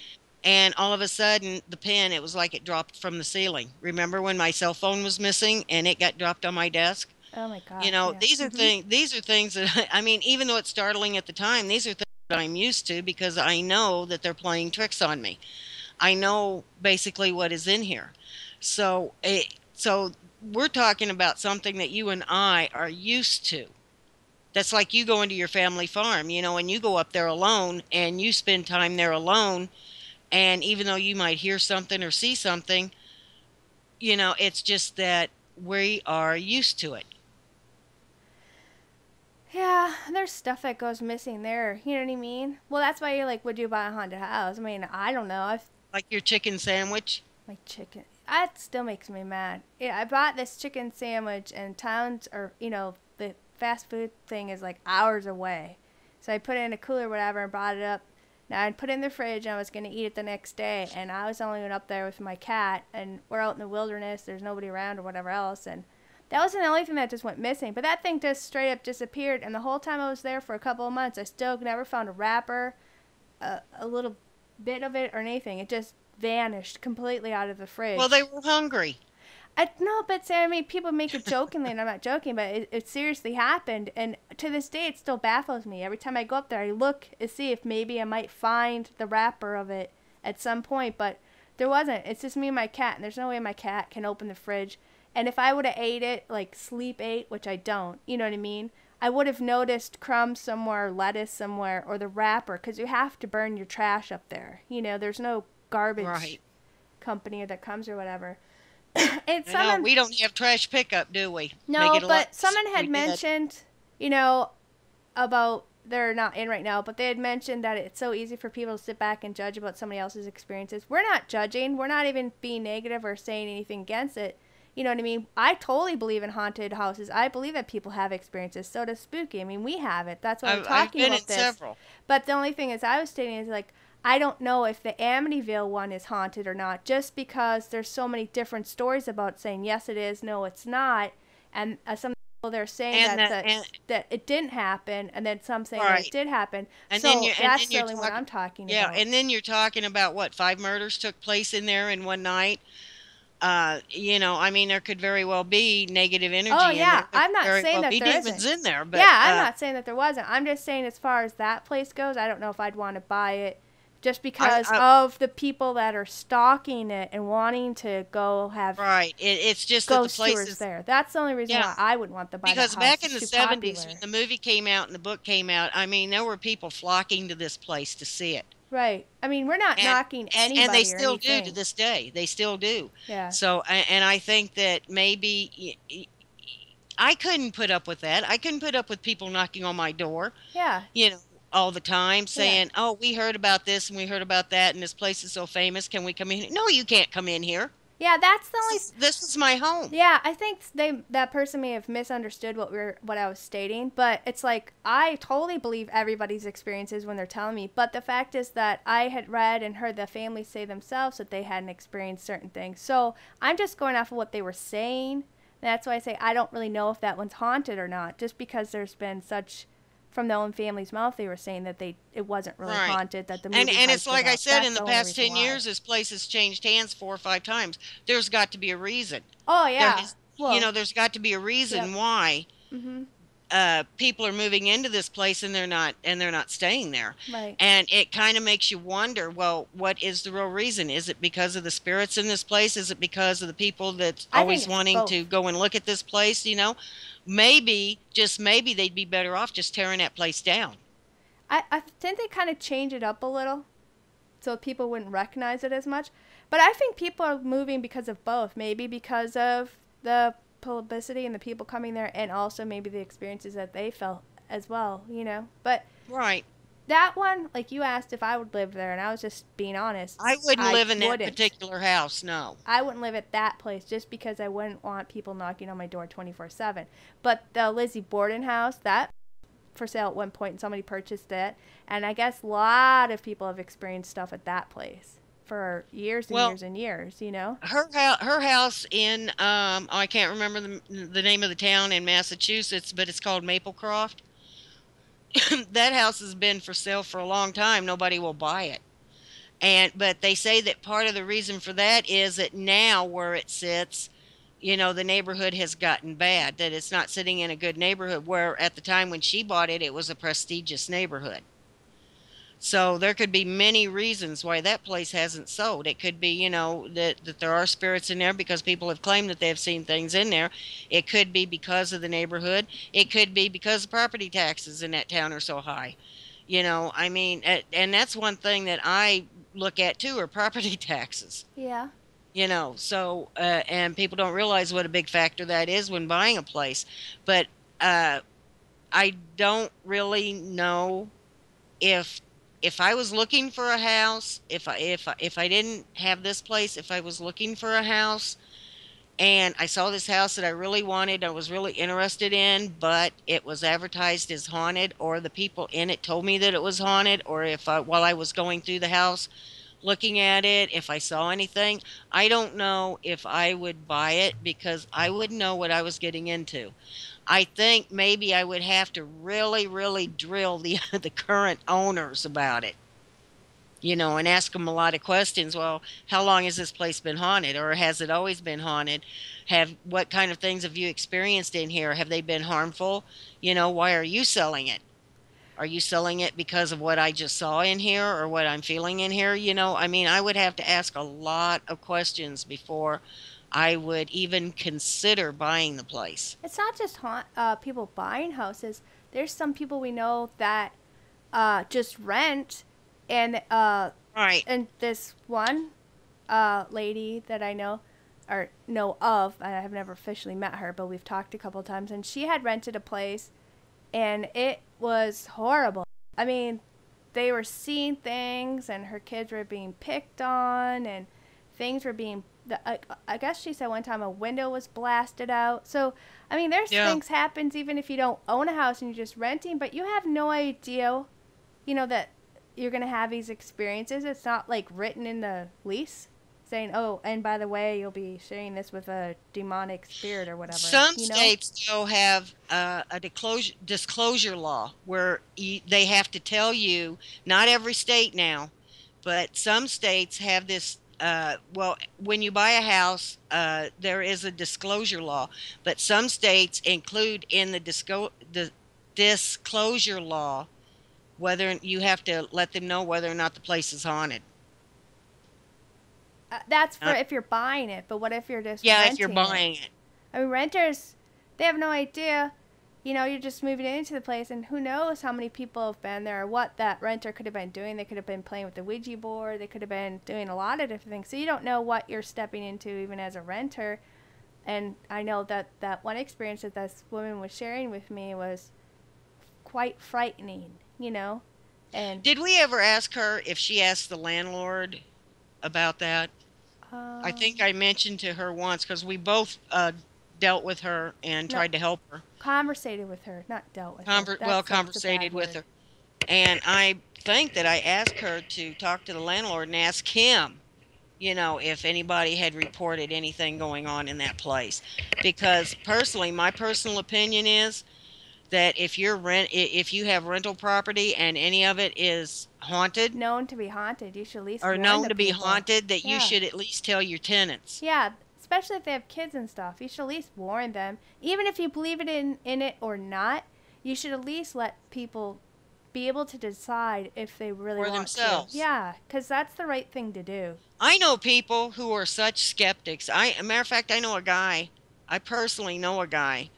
and all of a sudden the pen, it was like it dropped from the ceiling. Remember when my cell phone was missing and it got dropped on my desk? Oh my You gosh, know, yeah. these are things that I mean, even though it's startling at the time, these are things that I'm used to because I know that they're playing tricks on me. I know basically what is in here. So we're talking about something that you and I are used to. That's like you go into your family farm, you know, and you go up there alone and you spend time there alone. And even though you might hear something or see something, you know, it's just that we are used to it. Yeah, there's stuff that goes missing there. You know what I mean? Well, that's why you're like, would you buy a haunted house? I mean, I don't know. I've Like your chicken sandwich. my chicken. That still makes me mad. Yeah, I bought this chicken sandwich, and towns or the fast food thing is like hours away. So I put it in a cooler, or whatever, and brought it up. Now I put it in the fridge, and I was gonna eat it the next day. And I was only up there with my cat, and we're out in the wilderness. There's nobody around or whatever else, and that wasn't the only thing that just went missing. But that thing just straight up disappeared. And the whole time I was there for a couple of months, I still never found a wrapper, a little bit of it, or anything. It just vanished completely out of the Well, they fridge. were hungry. I no, but say, I mean, people make it jokingly, and I'm not joking, but it seriously happened. And to this day, it still baffles me. Every time I go up there, I look and see if maybe I might find the wrapper of it at some point, but there wasn't. It's just me and my cat, and there's no way my cat can open the fridge. And if I would have ate it, like sleep ate, which I don't, you know what I mean? I would have noticed crumbs somewhere, lettuce somewhere, or the wrapper, because you have to burn your trash up there. There's no garbage Right. company that comes or whatever. And I know. someone, We don't have trash pickup, do we? Make no, it a lot but easier someone if had we did. mentioned, about, they're not in right now, but they had mentioned that it's so easy for people to sit back and judge about somebody else's experiences. We're not judging. We're not even being negative or saying anything against it. You know what I mean? I totally believe in haunted houses. I believe that people have experiences. So does spooky. I mean, we have it. That's why we're I've talking been in about this. several. But the only thing is, I was stating is like, I don't know if the Amityville one is haunted or not, just because there's so many different stories about saying yes it is, no it's not, and some people they're saying And that that and that it didn't happen, and then some saying that it right. did happen. And then So that's the you're only one talking, I'm talking yeah, about. and then you're talking about what, five murders took place in there in one night. You know, I mean, there could very well be negative Oh energy in there. yeah, There I'm could not very saying well that be there demons isn't. in there, Yeah, but I'm not saying that there wasn't. I'm just saying as far as that place goes, I don't know if I'd want to buy it just because I of the people that are stalking it and wanting to go have right. It's just that the ghost place tours is, there. That's the only reason yeah, why I would want to buy that because house. back in It's the too 70s when popular. the movie came out and the book came out, I mean, there were people flocking to this place to see it. Right. I mean, we're not and knocking and they anybody or still do to anything. this day. They still do. Yeah. So and I think that maybe I couldn't put up with that. I couldn't put up with people knocking on my door, Yeah. you know, all the time Yeah. saying, "Oh, we heard about this and we heard about that and this place is so famous. Can we come in?" No, you can't come in here. Yeah, that's the This only. is this is my home. Yeah, I think that person may have misunderstood what I was stating, but it's like I totally believe everybody's experiences when they're telling me. But the fact is that I had read and heard the families say themselves that they hadn't experienced certain things. So I'm just going off of what they were saying. That's why I say I don't really know if that one's haunted or not, just because there's been such from their own family's mouth they were saying that it wasn't really Right. haunted, that the And movie it's hyped it like I up. said, That's in the the only past reason 10 why. years this place has changed hands four or five times. There's got to be a reason. Oh There yeah. has, you Well, know, there's got to be a yep. reason why Mhm. people are moving into this place and they're not staying there. Right. And it kind of makes you wonder, well, what is the real reason? Is it because of the spirits in this place? Is it because of the people that's I think always it's wanting to both. go and look at this place, you know? Maybe, just maybe they'd be better off just tearing that place down. I think they kind of change it up a little so people wouldn't recognize it as much. But I think people are moving because of both. Maybe because of the publicity and the people coming there, and also maybe the experiences that they felt as well. But Right. that one, like you asked if I would live there, and I was just being honest. I wouldn't I live in that wouldn't. particular house, no. I wouldn't live at that place just because I wouldn't want people knocking on my door 24/7. But the Lizzie Borden house, that for sale at one point and somebody purchased it, and I guess a lot of people have experienced stuff at that place for years and Well, years and years. her house in oh, I can't remember the name of the town in Massachusetts, but it's called Maplecroft. That house has been for sale for a long time. Nobody will buy it. And but they say that part of the reason for that is that now where it sits, the neighborhood has gotten bad, that it's not sitting in a good neighborhood, where at the time when she bought it, it was a prestigious neighborhood. So there could be many reasons why that place hasn't sold. It could be, that there are spirits in there because people have claimed that they have seen things in there. It could be because of the neighborhood. It could be because the property taxes in that town are so high. I mean, and that's one thing that I look at too, are property taxes. Yeah. And people don't realize what a big factor that is when buying a place. But uh, I don't really know if I was looking for a house, if I didn't have this place, if I was looking for a house and I saw this house that I really wanted, I was really interested in, but it was advertised as haunted, or the people in it told me that it was haunted, or if while I was going through the house looking at it, if I saw anything, I don't know if I would buy it because I wouldn't know what I was getting into. I think maybe I would have to really, really drill the the current owners about it, and ask them a lot of questions. Well, how long has this place been haunted, or has it always been haunted? Have What kind of things have you experienced in here? Have they been harmful? Why are you selling it? Are you selling it because of what I just saw in here or what I'm feeling in here? I mean, I would have to ask a lot of questions before I would even consider buying the place. It's not just people buying houses. There's some people we know that just rent, and Right. this one lady that I know or know of, I have never officially met her, but we've talked a couple times, and she had rented a place, and it was horrible. I mean, they were seeing things, and her kids were being picked on, and things were being. I guess she said one time a window was blasted out. So, I mean, there's Yeah. things happens even if you don't own a house and you're just renting, but you have no idea, that you're gonna have these experiences. It's not like written in the lease saying, "Oh, and by the way, you'll be sharing this with a demonic spirit or whatever." Some states though have a disclosure law where they have to tell you. Not every state now, but some states have this. Well, when you buy a house, there is a disclosure law, but some states include in the disclosure law whether you have to let them know whether or not the place is haunted. That's for Uh, if you're buying it, but what if you're just yeah, if you're renting it? buying it. I mean, renters, they have no idea. You're just moving into the place, and who knows how many people have been there or what that renter could have been doing. They could have been playing with the Ouija board. They could have been doing a lot of different things. So you don't know what you're stepping into, even as a renter. And I know that one experience that this woman was sharing with me was quite frightening. And Did we ever ask her if she asked the landlord about that? I think um, I mentioned to her once because we both dealt with her and no, tried to help her. conversated with her, not dealt with her. That's a bad Conversated with word. her. And I think that I asked her to talk to the landlord and ask him, if anybody had reported anything going on in that place. Because personally, my personal opinion is that if you have rental property and any of it is haunted Known to be haunted, you should at least or warn known the to be people. haunted, that you Yeah. should at least tell your tenants. Yeah, especially if they have kids and stuff. You should at least warn them. Even if you believe in it or not, you should at least let people be able to decide if they really For want to. themselves. Yeah, because that's the right thing to do. I know people who are such skeptics. A matter of fact, I know a guy. I personally know a guy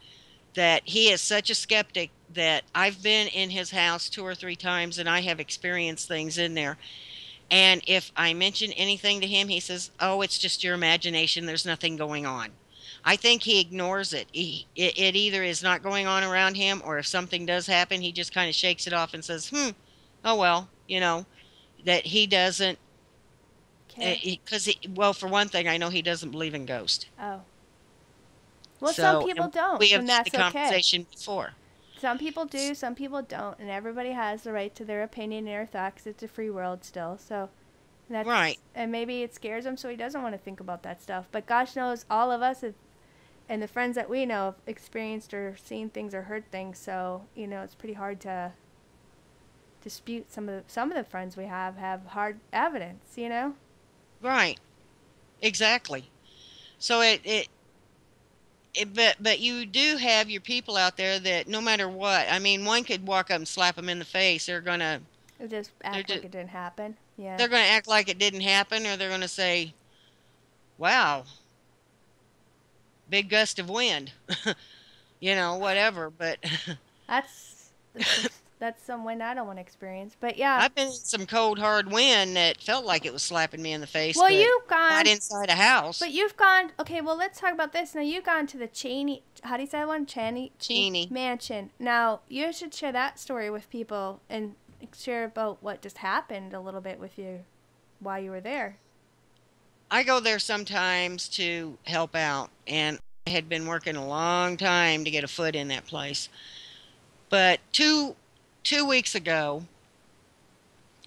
that he is such a skeptic that I've been in his house 2 or 3 times and I have experienced things in there. And if I mention anything to him, he says, "Oh, it's just your imagination. There's nothing going on." I think he ignores it. It either is not going on around him, or if something does happen, he just kind of shakes it off and says, oh well, that he doesn't. Okay. Because, well, for one thing, I know he doesn't believe in ghosts. Oh. Well, some So, people and don't, we have and had the that's okay. conversation before. Some people do, some people don't, and everybody has the right to their opinion and their thoughts. It's a free world still, so Right. and maybe it scares him, so he doesn't want to think about that stuff. But gosh knows, all of us have, and the friends that we know have experienced or seen things or heard things. So it's pretty hard to dispute some of the friends we have hard evidence, you know? Right. Exactly. So but you do have your people out there that no matter what, I mean, one could walk up and slap them in the face. Or just They're act like just it didn't happen. Yeah. they're gonna act like it didn't happen, or they're gonna say, "Wow, big gust of wind," whatever. But That's some wind I don't want to experience. But yeah. I've been in some cold, hard wind that felt like it was slapping me in the face, Well, but you've not gone, inside a house. but you've gone. Okay, well, let's talk about this. Now, you've gone to the Cheney. How do you say that one? Cheney Teeny. Mansion. Now, you should share that story with people and share about what just happened a little bit with you while you were there. I go there sometimes to help out, and I had been working a long time to get a foot in that place. But two weeks ago,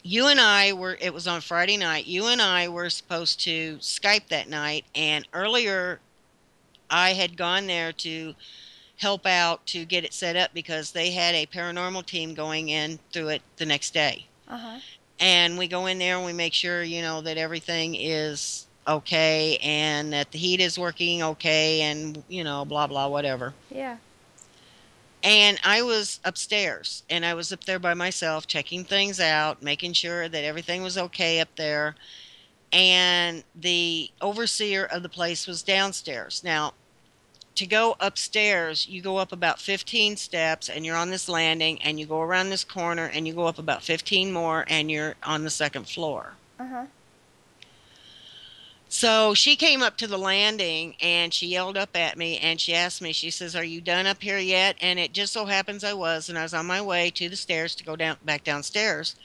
you and I were. It was on Friday night. You and I were supposed to Skype that night, and earlier I had gone there to help out to get it set up because they had a paranormal team going in through it the next day. Uh huh. And we go in there and we make sure, that everything is okay and that the heat is working okay and, blah, blah, whatever. Yeah. And I was upstairs and I was up there by myself checking things out, making sure that everything was okay up there. And the overseer of the place was downstairs. Now, to go upstairs, you go up about 15 steps and you're on this landing and you go around this corner and you go up about 15 more and you're on the second floor. Uh huh. So she came up to the landing and she yelled up at me and she asked me, she says, "Are you done up here yet?" And it just so happens I was, and I was on my way to the stairs to go back downstairs.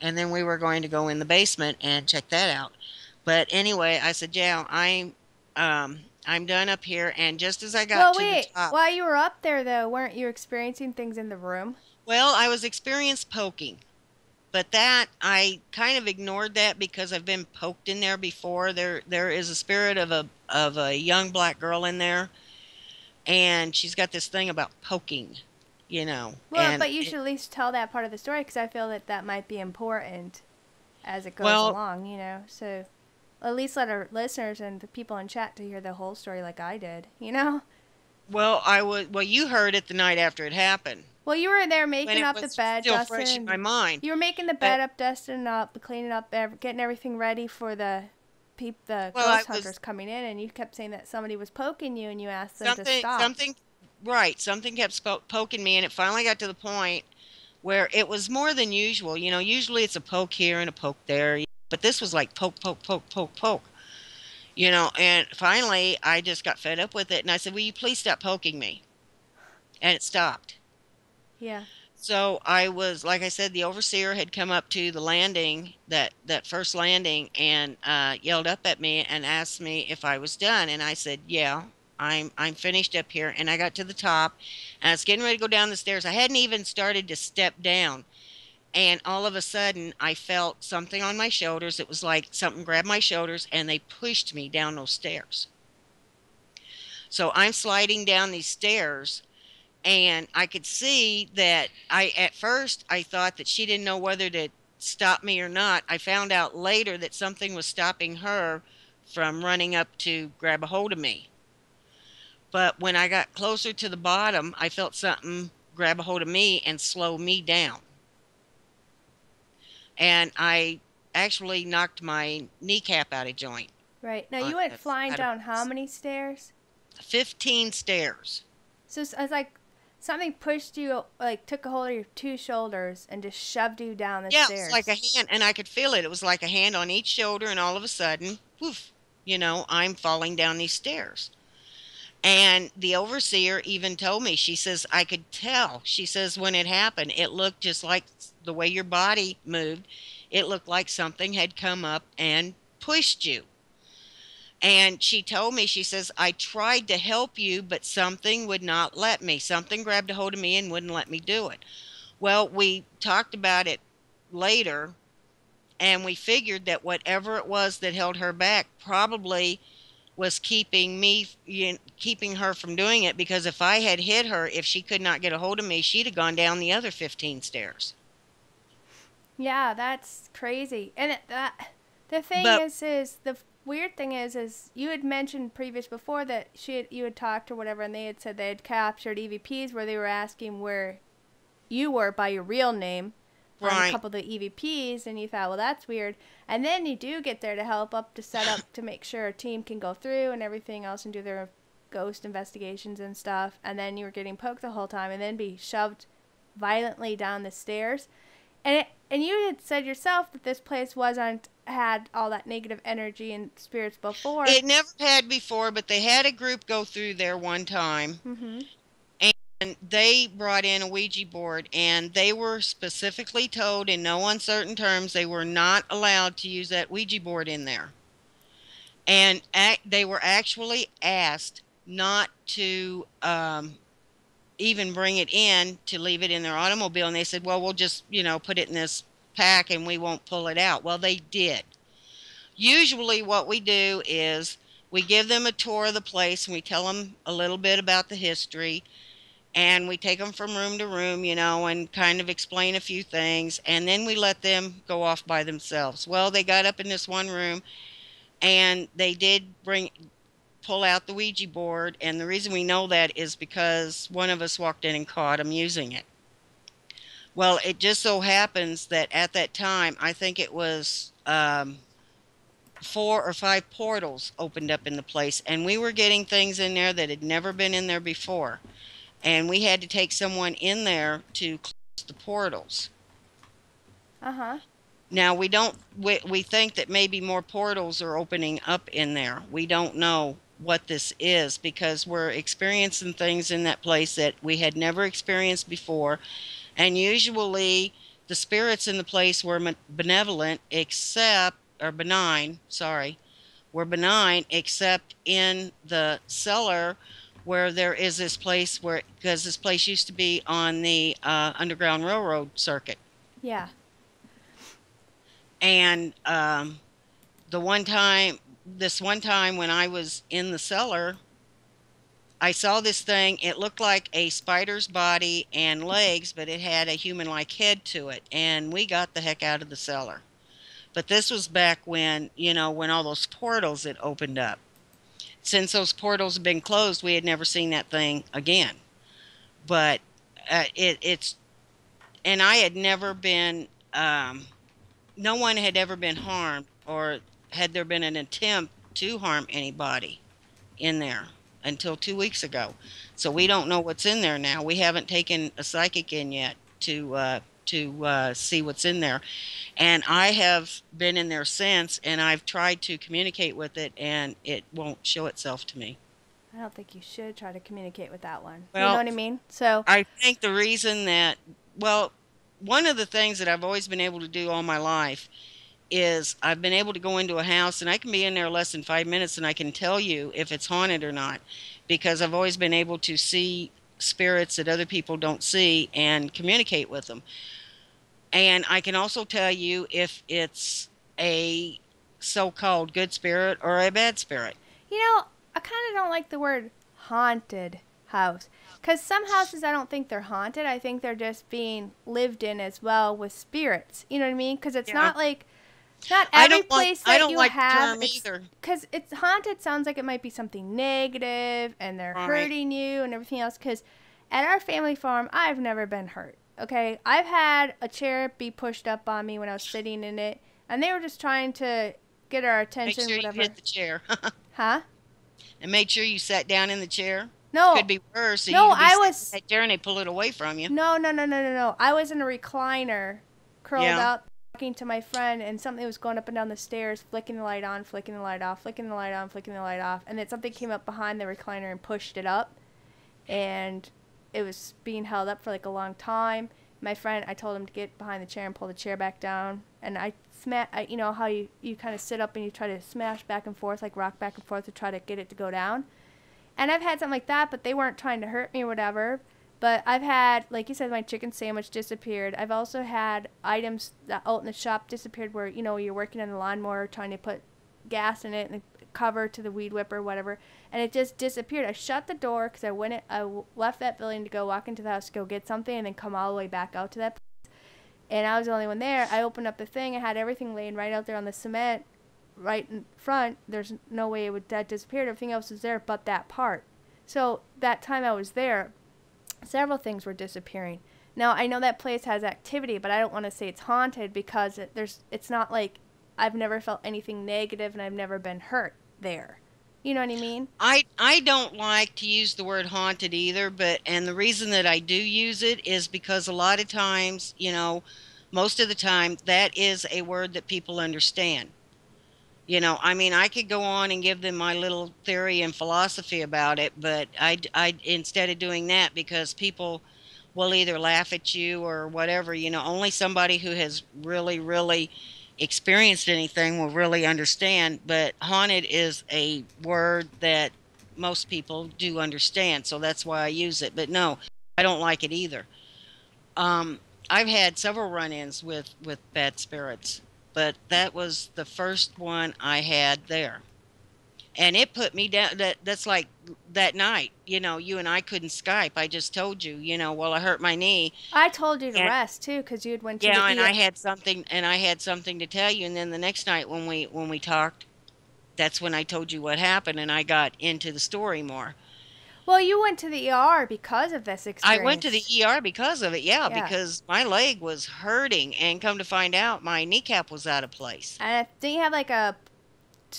And then we were going to go in the basement and check that out. But anyway, I said, "Yeah, I'm done up here." And just as I got Well, to the wait. top, While you were up there, though, weren't you experiencing things in the room? well, I was experienced poking. But that I kind of ignored that because I've been poked in there before. There is a spirit of a young black girl in there, and she's got this thing about poking, Well, and but you should at least tell that part of the story because I feel that that might be important as it goes well, along, So at least let our listeners and the people in chat to hear the whole story like I did. well, you heard it the night after it happened Well, you were there when making it up the was bed, still dusting. fresh in my mind. You were making the But bed up, dusting up, cleaning up, getting everything ready for the well, I ghost was hunters coming in, and you kept saying that somebody was poking you, and you asked them to something stop. something right. Something kept poking me, and it finally got to the point where it was more than usual. Usually it's a poke here and a poke there, but this was like poke, poke, poke, poke, poke. And finally I just got fed up with it and I said, "Will you please stop poking me?" And it stopped. Yeah. So I was, like I said, the overseer had come up to the landing, that first landing, and yelled up at me and asked me if I was done. And I said, "Yeah, I'm finished up here." And I got to the top and I was getting ready to go down the stairs. I hadn't even started to step down. And all of a sudden, I felt something on my shoulders. It was like something grabbed my shoulders and they pushed me down those stairs. So I'm sliding down these stairs and I could see that at first I thought that she didn't know whether to stop me or not. I found out later that something was stopping her from running up to grab a hold of me. But when I got closer to the bottom, I felt something grab a hold of me and slow me down. And I actually knocked my kneecap out of joint. Right. Now you went flying Out of down how many stairs? 15 stairs. So it's like something pushed you, like took a hold of your two shoulders and just shoved you down the Yeah, it stairs. was like a hand, and I could feel it. It was like a hand on each shoulder, and all of a sudden, poof, I'm falling down these stairs. And the overseer even told me, she says, "I could tell." She says, "When it happened, it looked just like the way your body moved. It looked like something had come up and pushed you." And she told me, she says, "I tried to help you, but something would not let me. Something grabbed a hold of me and wouldn't let me do it." Well, we talked about it later, and we figured that whatever it was that held her back probably was keeping her from doing it, because if I had hit her, if she could not get a hold of me, she'd have gone down the other 15 stairs. Yeah, that's crazy. And the thing But is the weird thing is you had mentioned previous before that you had talked or whatever, and they had said they had captured EVPs where they were asking where you were by your real name on a right. couple of the EVPs, and you thought, well, that's weird. And then you do get there to help up to set up to make sure a team can go through and everything else and do their ghost investigations and stuff. And then you were getting poked the whole time, and then be shoved violently down the stairs. And you had said yourself that this place wasn't had all that negative energy and spirits before. It never had before, but they had a group go through there one time, Mhm. and they brought in a Ouija board, and they were specifically told in no uncertain terms they were not allowed to use that Ouija board in there. And they were actually asked not to even bring it in, to leave it in their automobile. And they said, well, we'll just, put it in this pack and we won't pull it out. Well, they did. Usually, what we do is we give them a tour of the place and we tell them a little bit about the history. And we take them from room to room, and kind of explain a few things. And then we let them go off by themselves. Well, they got up in this one room and they did pull out the Ouija board. And the reason we know that is because one of us walked in and caught them using it. Well, it just so happens that at that time, I think it was 4 or 5 portals opened up in the place, and we were getting things in there that had never been in there before. And we had to take someone in there to close the portals. Uh-huh. Now, we think that maybe more portals are opening up in there. We don't know what this is because we're experiencing things in that place that we had never experienced before. And usually the spirits in the place were benevolent, except, or benign, sorry, were benign, except in the cellar where there is this place where, because this place used to be on the Underground Railroad circuit. Yeah. And the this one time when I was in the cellar, I saw this thing. It looked like a spider's body and legs, but it had a human like head to it. And we got the heck out of the cellar. But this was back when, when all those portals had opened up. Since those portals have been closed, we had never seen that thing again. But it's, and I had never been, no one had ever been harmed, or had there been an attempt to harm anybody in there until 2 weeks ago. So we don't know what's in there now. We haven't taken a psychic in yet to see what's in there. And I have been in there since, and I've tried to communicate with it, and it won't show itself to me. I don't think you should try to communicate with that one. You know Well, what I mean? So, I think the reason that, well, one of the things that I've always been able to do all my life is I've been able to go into a house and I can be in there less than 5 minutes and I can tell you if it's haunted or not, because I've always been able to see spirits that other people don't see and communicate with them. And I can also tell you if it's a so-called good spirit or a bad spirit. I kind of don't like the word haunted house. Because some houses I don't think they're haunted. I think they're just being lived in as well with spirits. You know what I mean? Because it's Yeah. not like, not every place I that don't you like the have. term either. Because it's haunted sounds like it might be something negative and they're Right. hurting you and everything else. Because at our family farm, I've never been hurt. Okay? I've had a chair be pushed up on me when I was sitting in it. And they were just trying to get our Make attention, sure you whatever. hit the chair. Huh? And make sure you sat down in the chair. No. Could be worse. So No, you could be I sitting in was. that chair and they pull it away from you. No, no, no, no, no, no. I was in a recliner, curled Yeah. up, talking to my friend, and something was going up and down the stairs, flicking the light on, flicking the light off, flicking the light on, flicking the light off, and then something came up behind the recliner and pushed it up, and it was being held up for like a long time. My friend, I told him to get behind the chair and pull the chair back down, and you know how you kind of sit up and you try to smash back and forth, like rock back and forth to try to get it to go down. And I've had something like that, but they weren't trying to hurt me or whatever. But I've had, like you said, my chicken sandwich disappeared. I've also had items that out in the shop disappeared where, you're working on the lawnmower trying to put gas in it and cover to the weed whipper or whatever. And it just disappeared. I shut the door because I left that building to go walk into the house to go get something and then come all the way back out to that place. and I was the only one there. I opened up the thing. I had everything laying right out there on the cement, right in front. There's no way it would that disappeared. Everything else was there, but that part. So that time I was there, several things were disappearing. Now I know that place has activity, but I don't want to say it's haunted because it's not like I've never felt anything negative and I've never been hurt there. You know what I mean? I don't like to use the word haunted either, but and the reason that I do use it is because a lot of times, most of the time that is a word that people understand. I mean, I could go on and give them my little theory and philosophy about it, but I instead of doing that, because people will either laugh at you or whatever, only somebody who has really, really experienced anything will really understand. But haunted is a word that most people do understand, so that's why I use it. But no, I don't like it either. Um, I've had several run-ins with bad spirits, but that was the first one I had there, and it put me down. That's like that night. You and I couldn't Skype. I just told you. Well, I hurt my knee, I told you to and rest too, because you had went to the yeah, and ER. I had something to tell you. And then the next night when we talked, that's when I told you what happened, and I got into the story more. Well, you went to the ER because of this I went to the experience. ER because of it, yeah, Yeah. because my leg was hurting, and come to find out, my kneecap was out of place, And I think you have like a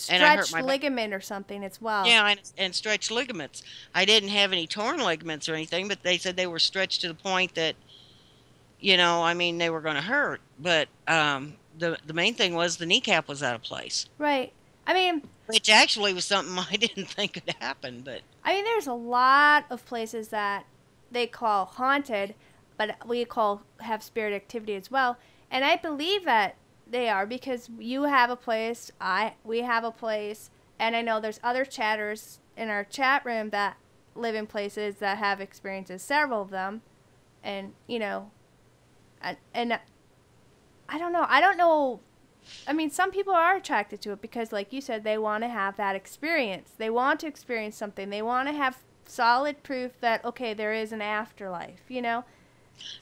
and I hurt stretched my back. ligament or something as well. Yeah, and stretched ligaments. I didn't have any torn ligaments or anything, but they said they were stretched to the point that, I mean, they were going to hurt. But the main thing was the kneecap was out of place, Right. I mean, which actually was something I didn't think could happen. But there's a lot of places that they call haunted, but we call have spirit activity as well. And I believe that they are because you have a place, we have a place, and I know there's other chatters in our chat room that live in places that have experiences, several of them, and and I don't know. I don't know. I mean, some people are attracted to it because, like you said, they want to have that experience. They want to experience something. They want to have solid proof that, okay, there is an afterlife.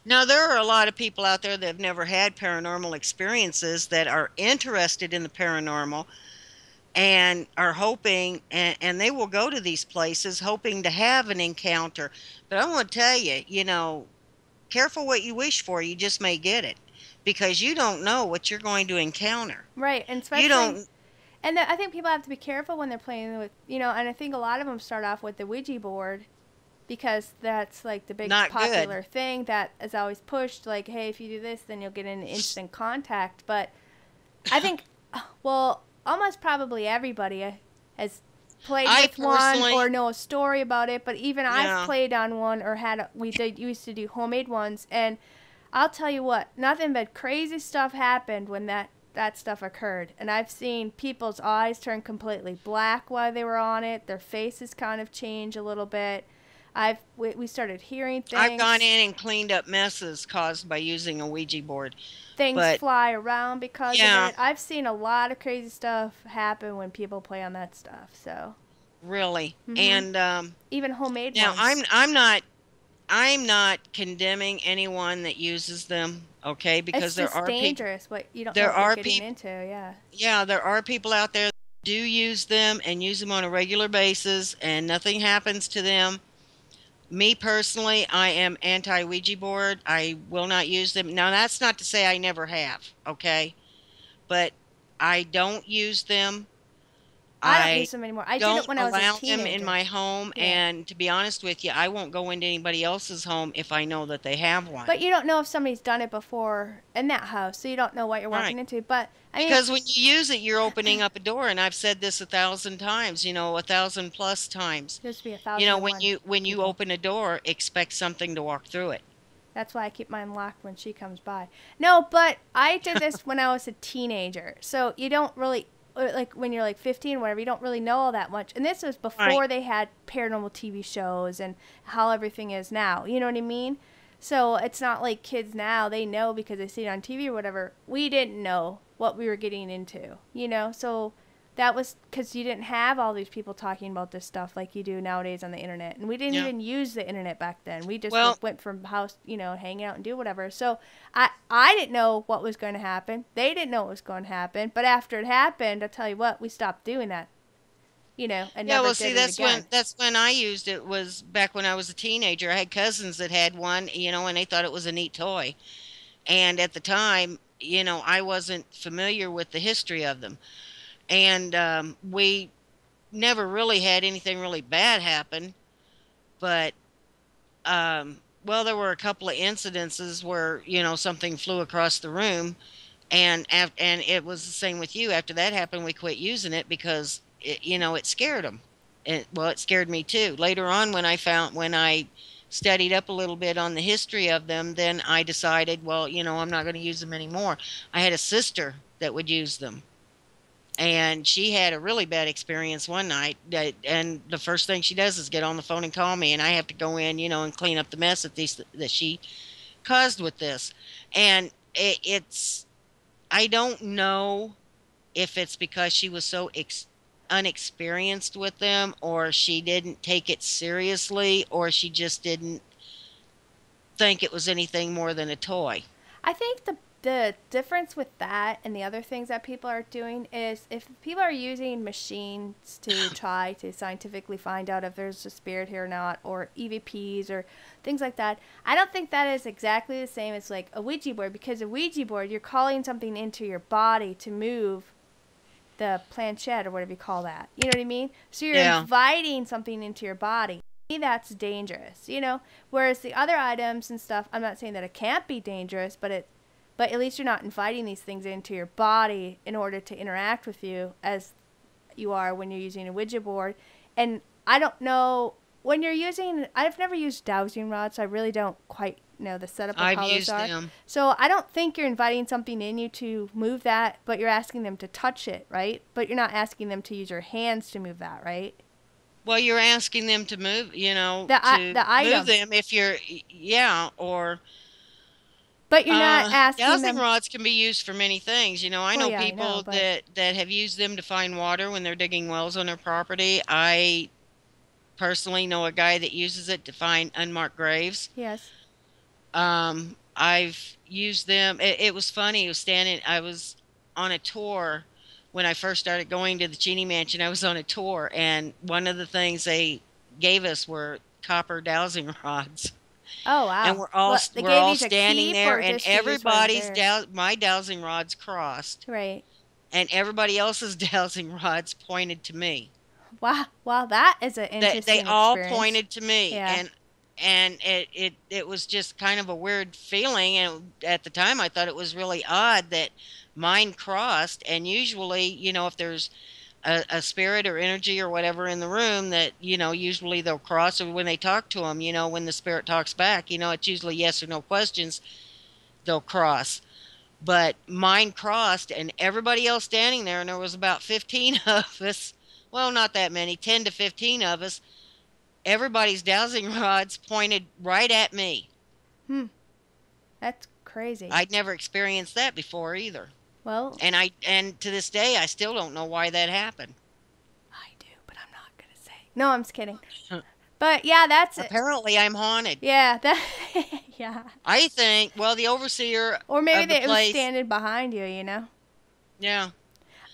now there are a lot of people out there that have never had paranormal experiences that are interested in the paranormal and are hoping, and they will go to these places hoping to have an encounter. But I want to tell you, careful what you wish for, you just may get it, because you don't know what you're going to encounter. Right, and You especially, don't. and I think people have to be careful when they're playing with, and I think a lot of them start off with the Ouija board because that's like the big Not good. popular thing that is always pushed, like, hey, if you do this, then you'll get an instant contact. But I think, well, almost probably everybody has played I with one personally, or know a story about it. But even I've yeah. played on one or we used to do homemade ones, and I'll tell you what, nothing but crazy stuff happened when that stuff occurred. And I've seen people's eyes turn completely black while they were on it. Their faces kind of change a little bit. We started hearing I've gone things. in and cleaned up messes caused by using a Ouija board. Things But fly around because of yeah, it. I've seen a lot of crazy stuff happen when people play on that stuff. So, really. mhm. And Even homemade now ones. I'm not condemning anyone that uses them, okay? Because It's just dangerous. What you don't know there what you're are getting people, into. Yeah. yeah, there are people out there that do use them and use them on a regular basis, and nothing happens to them. Me personally, I am anti Ouija board. I will not use them. Now, that's not to say I never have, okay? But I don't use them. I don't I use them anymore. I did it don't when I was a allow them in teenager. my home. Yeah. And to be honest with you, I won't go into anybody else's home if I know that they have one. But you don't know if somebody's done it before in that house, so you don't know what you're Right. walking into. But I mean, Because when you use it, you're opening up a door. And I've said this 1,000 times, 1,000 plus times. there's to be 1,001 When you people. open a door, expect something to walk through it. That's why I keep mine locked when she comes by. No, but I did this when I was a teenager. So you don't really, like when you're like 15, whatever, you don't really know all that much. And this was Right. before they had paranormal TV shows and how everything is now. You know what I mean? So it's not like kids now, they know because they see it on TV or whatever. We didn't know what we were getting into, So that was because you didn't have all these people talking about this stuff like you do nowadays on the internet, and we didn't Yeah. even use the internet back then. We just Well, went from house, hanging out and do whatever. So I didn't know what was going to happen. They didn't know what was going to happen. But after it happened, I tell you what, we stopped doing that, and yeah, never well, see, did it again. that's when I used it was back when I was a teenager. I had cousins that had one, and they thought it was a neat toy. And at the time, I wasn't familiar with the history of them. And we never really had anything really bad happen, but well, there were a couple of incidences where, something flew across the room, and it was the same with you. After that happened, we quit using it because it scared them. Well, it scared me too. Later on, when I studied up a little bit on the history of them, then I decided, well, I'm not going to use them anymore. I had a sister that would use them, and she had a really bad experience one night. And the first thing she does is get on the phone and call me, and I have to go in, and clean up the mess that she caused with this. And it's I don't know if it's because she was so unexperienced with them, or she didn't take it seriously, or she just didn't think it was anything more than a toy. I think the difference with that and the other things that people are doing is if people are using machines to try to scientifically find out if there's a spirit here or not, or EVPs or things like that, I don't think that is exactly the same as like a Ouija board, because a Ouija board, you're calling something into your body to move the planchette or whatever you call that. You know what I mean? So you're Yeah. inviting something into your body. To me, that's dangerous. Whereas the other items and stuff, I'm not saying that it can't be dangerous, but at least you're not inviting these things into your body in order to interact with you as you are when you're using a Ouija board. And I don't know when you're using. I've never used dowsing rods, so I really don't quite know the setup of I've how those used are. them. So I don't think you're inviting something in you to move that, but you're asking them to touch it, right? But you're not asking them to use your hands to move that, right? Well, you're asking them to move, The to move item, them if you're, yeah, or but you're not asking dowsing them. rods can be used for many things. I Well, know yeah, I know, people but that have used them to find water when they're digging wells on their property. I personally know a guy that uses it to find unmarked graves. yes. I've used them. It was funny. I was on a tour when I first started going to the Cheney Mansion. I was on a tour, and one of the things they gave us were copper dowsing rods. Oh And wow. What, they we're gave all you to standing keep there, or and just to use while you're there? my dowsing rods crossed, Right. and everybody else's dowsing rods pointed to me. Wow. Wow, that is an They interesting all experience. pointed to me, Yeah. and it was just kind of a weird feeling. And at the time, I thought it was really odd that mine crossed. And usually, if there's a spirit or energy or whatever in the room, that usually they'll cross. Or when they talk to them, when the spirit talks back, it's usually yes or no questions, they'll cross. But mine crossed, and everybody else standing there, and there was about 15 of us. Well, not that many, 10 to 15 of us. Everybody's dowsing rods pointed right at me. Hmm. That's crazy. I'd never experienced that before either. Well, And to this day I still don't know why that happened. I do, but I'm not gonna say. No, I'm just kidding. But yeah, that's it. Apparently I'm haunted. Yeah, that. Yeah. I think, well, the overseer Or maybe of the it was place, standing behind you. yeah.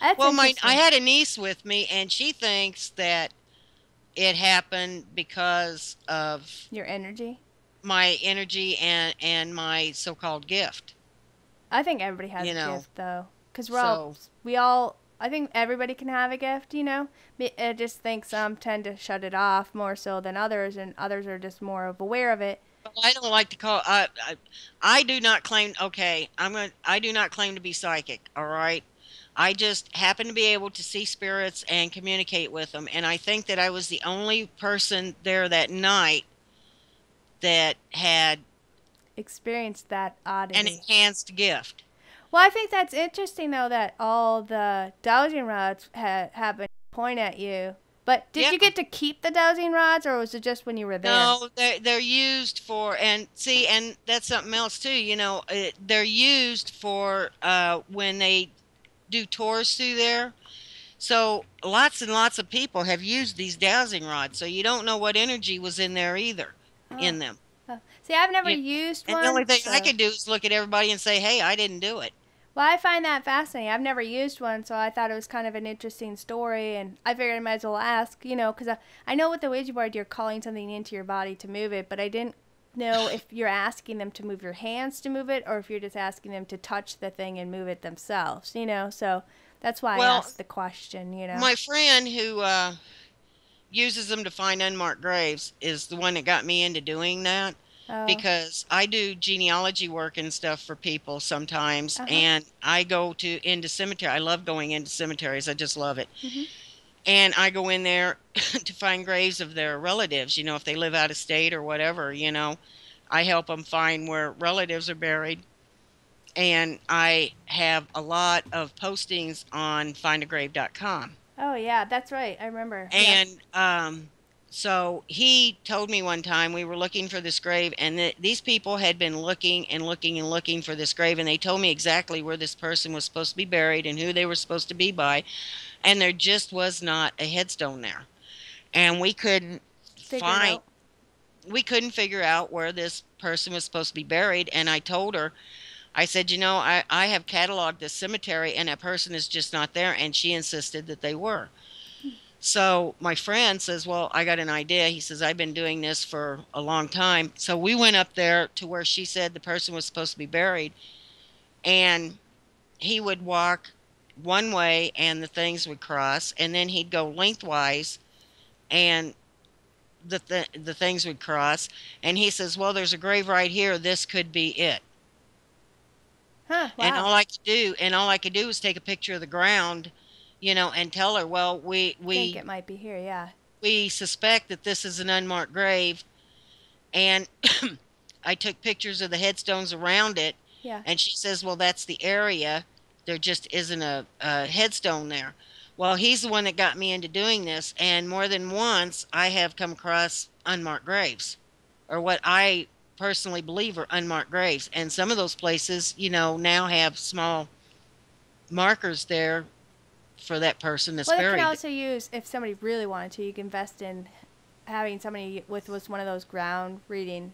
That's Well, I interesting. had a niece with me, and she thinks that it happened because of Your energy. my energy and my so-called gift. I think everybody has You a know. gift though, because So, we all. I think everybody can have a gift. I just think some tend to shut it off more so than others, and others are just more of aware of it. I don't like to call. I do not claim. Okay, I do not claim to be psychic. All right. I just happen to be able to see spirits and communicate with them, and I think that I was the only person there that night that had Experience that an oddity. enhanced gift. Well, I think that's interesting though that all the dowsing rods have been point at you. But did Yeah. you get to keep the dowsing rods, or was it just when you were there? No, they're used for, and see, and that's something else too. They're used for when they do tours through there. So lots and lots of people have used these dowsing rods, so you don't know what energy was in there either, Oh. in them. Oh. See, I've never You, used and the only one, thing I so. could do is look at everybody and say, "Hey, I didn't do it." Well, I find that fascinating. I've never used one, so I thought it was kind of an interesting story, and I figured I might as well ask, because I know with the Ouija board you're calling something into your body to move it, but I didn't know if you're asking them to move your hands to move it, or if you're just asking them to touch the thing and move it themselves. So that's why I Well, asked the question. my friend who uses them to find unmarked graves is the one that got me into doing that, Oh, because I do genealogy work and stuff for people sometimes, uh huh. and I go to into cemetery. I love going into cemeteries. I just love it. Mhm. And I go in there to find graves of their relatives, if they live out of state or whatever. I help them find where relatives are buried. And I have a lot of postings on findagrave.com. Oh yeah, that's right. I remember. Yep. And so he told me one time we were looking for this grave, and these people had been looking and looking and looking for this grave, and they told me exactly where this person was supposed to be buried and who they were supposed to be by, and there just was not a headstone there. And Figure it find out. we couldn't figure out where this person was supposed to be buried. And I told her, I said, I have cataloged this cemetery and that person is just not there. And she insisted that they were. So my friend says, well, I got an idea. He says, I've been doing this for a long time. So we went up there to where she said the person was supposed to be buried. And he would walk one way and the things would cross. And then he'd go lengthwise and the things would cross. And he says, well, there's a grave right here. This could be it. Huh? And Wow. all I could do was take a picture of the ground, and tell her, well, we Think we it might be here. Yeah. we suspect that this is an unmarked grave. And I took pictures of the headstones around it. Yeah. And she says, well, that's the area. There just isn't a headstone there. Well, he's the one that got me into doing this. And more than once, I have come across unmarked graves, or what I personally believe are unmarked graves. And some of those places, now have small markers there for that person that's Well, it can buried. also use if somebody really wanted to. You can invest in having somebody with was one of those ground reading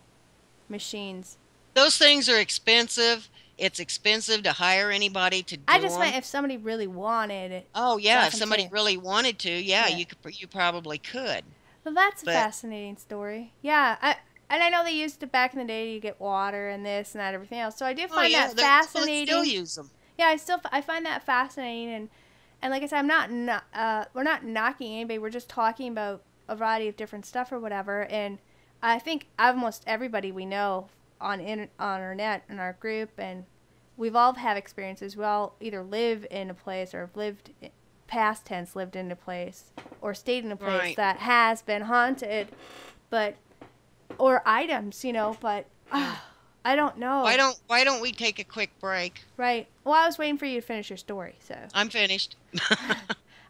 machines. Those things are expensive. It's expensive to hire anybody to I do just them. meant if somebody really wanted it. Oh yeah, That's if what I'm somebody saying. really wanted to, yeah, Yeah. you probably could. Well, that's a But fascinating story. Yeah. And I know they used it back in the day to get water and this and that everything else. So I do oh find yeah, that they still fascinating. use them. Yeah, I find that fascinating and like I said, we're not knocking anybody. We're just talking about a variety of different stuff or whatever. And I think almost everybody we know on our net in our group, and we've all had experiences. We all either live in a place or have lived past tense lived in a place or stayed in a place Right. that has been haunted, but or items. But I don't Why know. don't we take a quick break? Right. Well, I was waiting for you to finish your story, so. I'm finished. All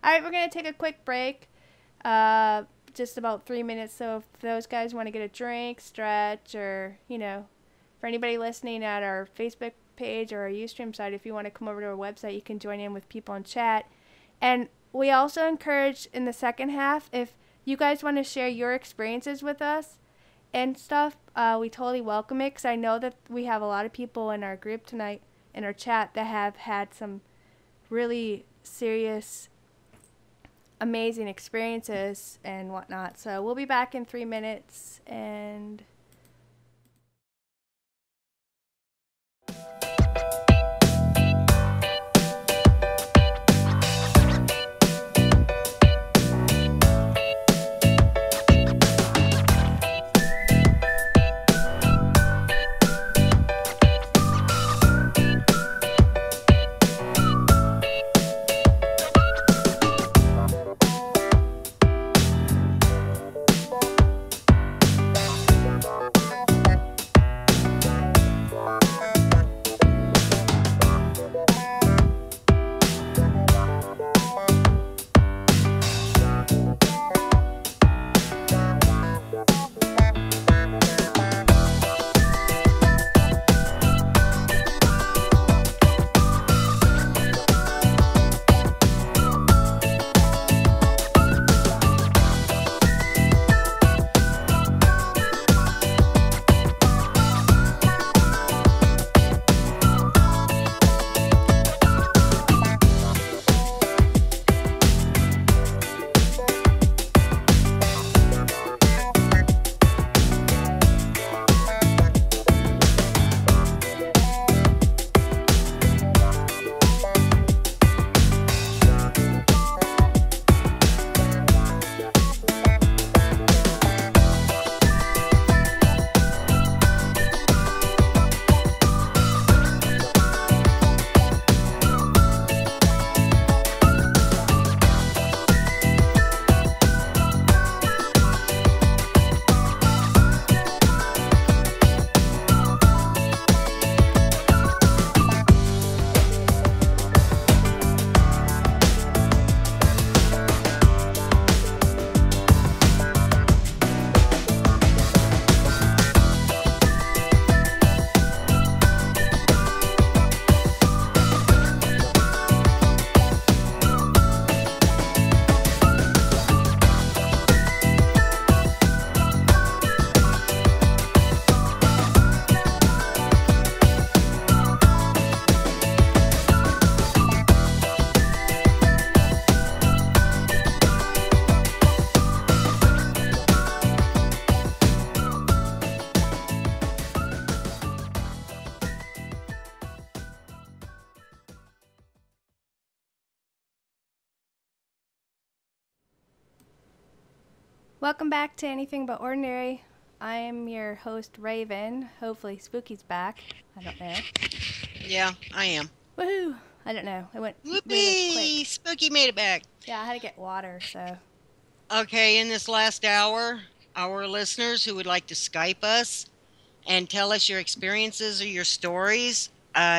right, we're going to take a quick break. Uh, just about 3 minutes. So if those guys want to get a drink, stretch, or, for anybody listening at our Facebook page or our Ustream site, if you want to come over to our website, you can join in with people in chat. And we also encourage in the second half, if you guys want to share your experiences with us and stuff, we totally welcome it because I know that we have a lot of people in our group tonight, in our chat, that have had some really serious amazing experiences and whatnot. So we'll be back in 3 minutes and Welcome back to Anything But Ordinary. I am your host, Raven. Hopefully, Spooky's back. I don't know. Yeah, I am. Woohoo! I don't know. It went really Whoopee! quick. Spooky made it back. Yeah, I had to get water, so. Okay, in this last hour, our listeners who would like to Skype us and tell us your experiences or your stories,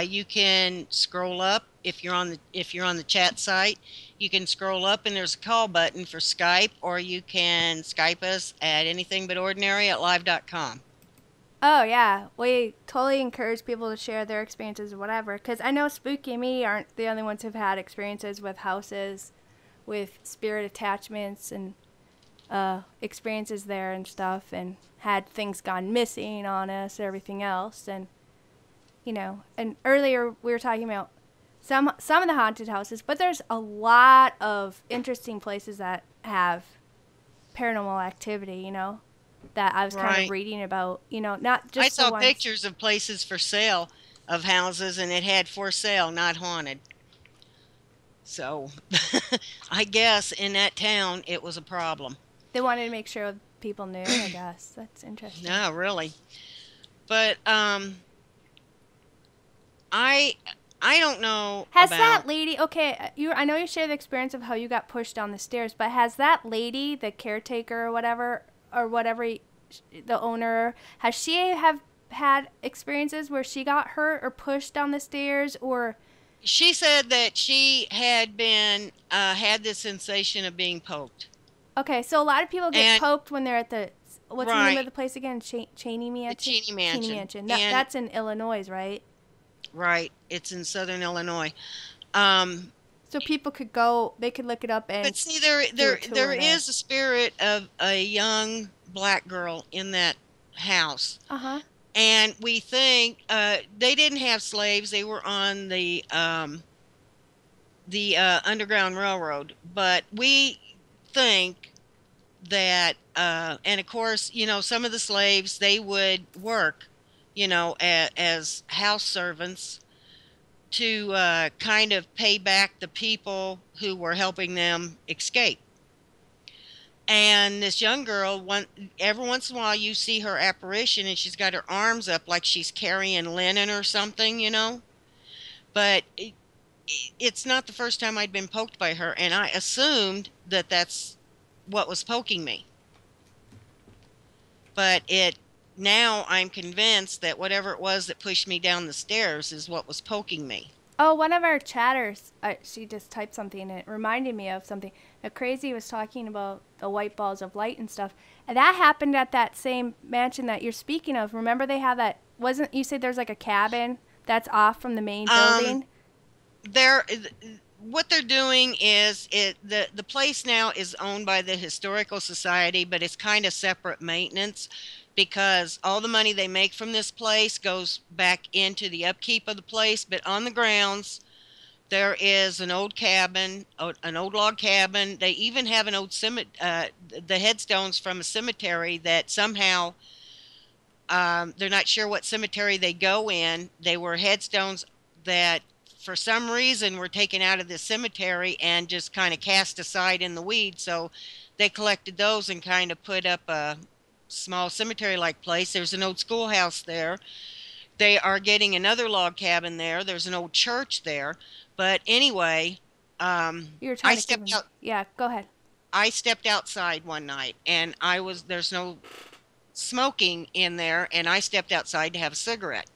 you can scroll up if you're on the chat site. You can scroll up and there's a call button for Skype, or you can Skype us at anythingbutordinary@live.com. Oh, yeah. We totally encourage people to share their experiences or whatever. Because I know Spooky and me aren't the only ones who've had experiences with houses, with spirit attachments, and experiences there and stuff, and had things gone missing on us, everything else. And, and earlier we were talking about some of the haunted houses, but there's a lot of interesting places that have paranormal activity, that I was kind Right. of reading about, not I just the saw ones. pictures of places for sale of houses, and it had for sale, not haunted. So I guess in that town it was a problem. They wanted to make sure people knew, I guess. That's interesting. No, really. But I I don't know Has about. that lady, okay, I know you shared the experience of how you got pushed down the stairs, but has that lady, the caretaker or whatever, the owner, has she have had experiences where she got hurt or pushed down the stairs or? She said that she had been had this sensation of being poked. Okay, so a lot of people get And poked when they're at the, what's the name of right, the place again? Cheney the Mansion? Cheney Cheney Mansion. Mansion. And That's in Illinois, right? right, it's in southern Illinois. Um So people could go, they could look it up but and see, there do a there there tour there. is a spirit of a young black girl in that house. Uh-huh. And we think they didn't have slaves. They were on the Underground Railroad. But we think that, and of course, some of the slaves, they would work, as house servants to kind of pay back the people who were helping them escape. And this young girl, every once in a while, you see her apparition, and she's got her arms up like she's carrying linen or something. But it's not the first time I'd been poked by her, and I assumed that that's what was poking me. But now I'm convinced that whatever it was that pushed me down the stairs is what was poking me. Oh, one of our chatters, she just typed something and it reminded me of something. Now, Crazy was talking about the white balls of light and stuff. And that happened at that same mansion that you're speaking of. Remember they have that, wasn't, you said there's like a cabin that's off from the main Um, building? they're what they're doing is the place now is owned by the historical society, but it's kind of separate maintenance because all the money they make from this place goes back into the upkeep of the place. But on the grounds there is an old cabin, an old log cabin. They even have an old the headstones from a cemetery that somehow, they're not sure what cemetery they go in. They were headstones that, for some reason, were taken out of the cemetery and just kind of cast aside in the weeds. So they collected those and kind of put up a small cemetery-like place. There's an old schoolhouse there. They are getting another log cabin there. There's an old church there. But anyway, You were I trying to give stepped me. out. Yeah, go ahead. I stepped outside one night, and there's no smoking in there, and I stepped outside to have a cigarette.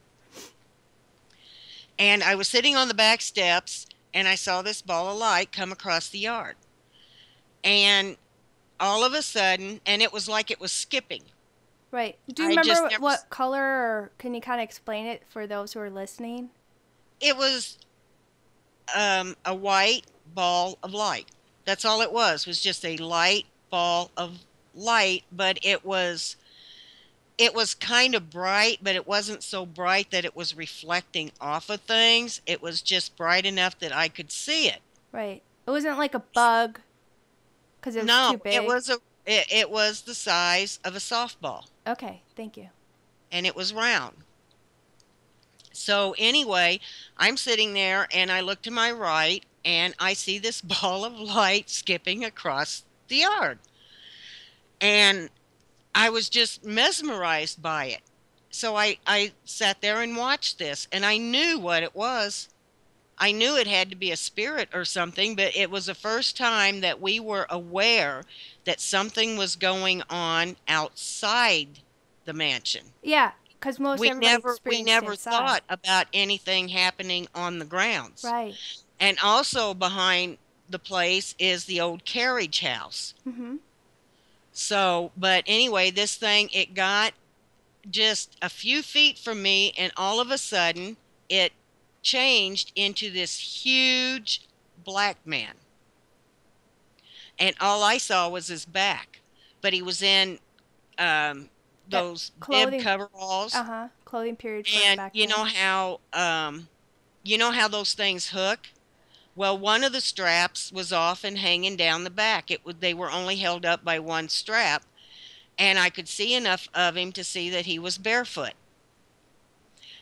And I was sitting on the back steps, and I saw this ball of light come across the yard. And all of a sudden, and it was like it was skipping. Right. Do you I remember just what, never. what color, or can you kind of explain it for those who are listening? It was a white ball of light. That's all it was just a light ball of light, but it was kind of bright, but it wasn't so bright that it was reflecting off of things. It was just bright enough that I could see it. Right. It wasn't like a bug because it was No, too big. it was the size of a softball, Okay, thank you. and it was round. So anyway, I'm sitting there and I look to my right and I see this ball of light skipping across the yard. And I was just mesmerized by it. So I sat there and watched this, and I knew what it was. I knew it had to be a spirit or something, but it was the first time that we were aware that something was going on outside the mansion. Yeah, because most everybody We experienced never inside. thought about anything happening on the grounds. Right. And also behind the place is the old carriage house. Mm-hmm. So, but anyway, this thing, it got just a few feet from me, and all of a sudden, it changed into this huge black man. And all I saw was his back. But he was in um, That those bib clothing. coveralls. Clothing period for And back then. you know how those things hook? Well, one of the straps was off and hanging down the back. They were only held up by one strap, and I could see enough of him to see that he was barefoot.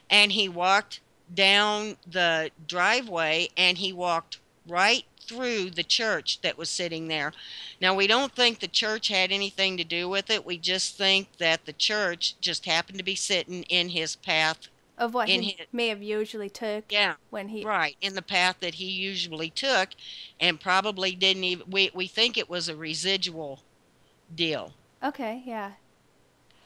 And he walked down the driveway, and he walked right through the church that was sitting there. Now, we don't think the church had anything to do with it. We just think that the church just happened to be sitting in his path, Of what in he his, may have usually took yeah, when he. right, in the path that he usually took, and probably didn't even, we think it was a residual deal. Okay, yeah.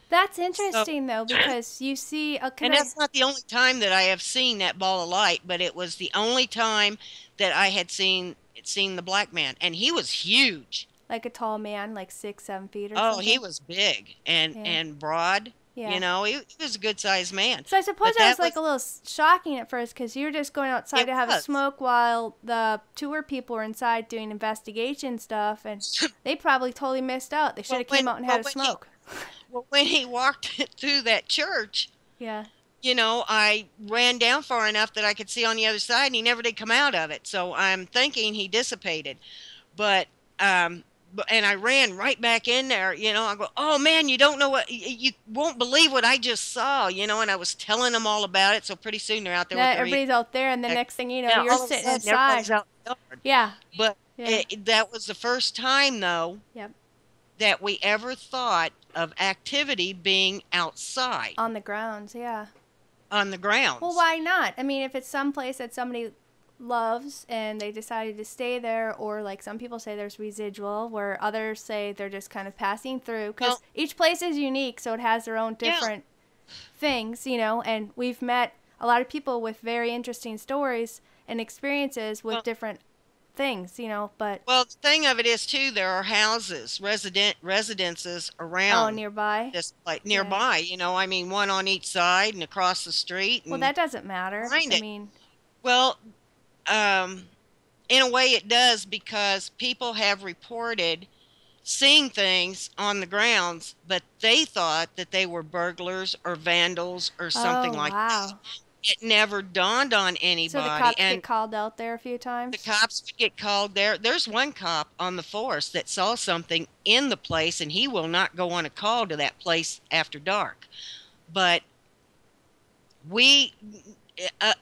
That's So, interesting though because you see. Can and I that's not the only time that I have seen that ball of light, but it was the only time that I had seen the black man, and he was huge. like a tall man, like 6, 7 feet or Oh, he something? was big and Yeah. and broad. Yeah. He was a good sized man. So I suppose But that was that like was a little shocking at first because you were just going outside it to have a was. smoke while the tour people were inside doing investigation stuff, and they probably totally missed out. They should Well, have came out and had a smoke. when he walked through that church, Yeah. I ran down far enough that I could see on the other side, and he never did come out of it. So I'm thinking he dissipated. But and I ran right back in there. I go, oh man, you don't know what you won't believe what I just saw. And I was telling them all about it. So pretty soon they're out there with Now their everybody's out there, and the next thing you know, yeah. you're All of a sitting sudden, inside. everybody's out in the yard. Yeah. But Yeah. that was the first time though Yep. that we ever thought of activity being outside On the grounds. Yeah. on the Well, grounds. why not? I mean, if it's someplace that somebody loves and they decided to stay there, or like some people say there's residual, where others say they're just kind of passing through, because Well, each place is unique, so it has their own yeah. different things, and we've met a lot of people with very interesting stories and experiences with Well, different things, but well, the thing of it is too, there are houses, residences oh, around nearby. this place Yeah. nearby. I mean, one on each side and across the street Well, and that doesn't matter. behind I it. mean, Well, um, in a way, it does because people have reported seeing things on the grounds, but they thought that they were burglars or vandals or something oh, like that. wow. It never dawned on So the anybody. cops get And called out there a few the times? cops would get called there. There's one cop on the force that saw something in the place, and he will not go on a call to that place after dark. But we,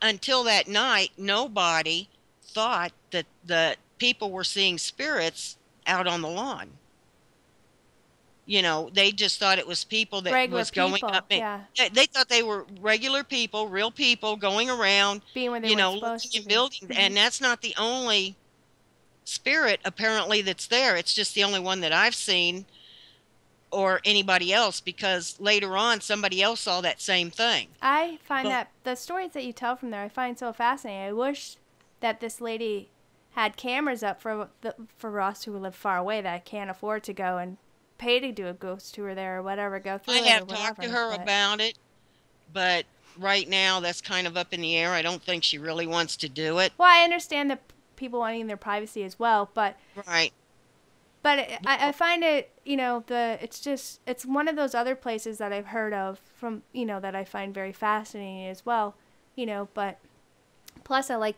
until that night, nobody thought that the people were seeing spirits out on the lawn. They just thought it was people that Regular was going people, up. yeah. They thought they were regular people, real people going around, Being where they weren't looking supposed to in be. buildings. And that's not the only spirit apparently that's there. It's just the only one that I've seen or anybody else, because later on somebody else saw that same thing. I find But that the stories that you tell from there, I find so fascinating. I wish that this lady had cameras up for us who live far away that can't afford to go and pay to do a ghost tour there or whatever, go I through it or have talked whatever. to her But about it, but right now that's kind of up in the air. I don't think she really wants to do it. well, I understand that people wanting their privacy as well, but Right. I find it, it's one of those other places that I've heard of from, that I find very fascinating as well, but plus I like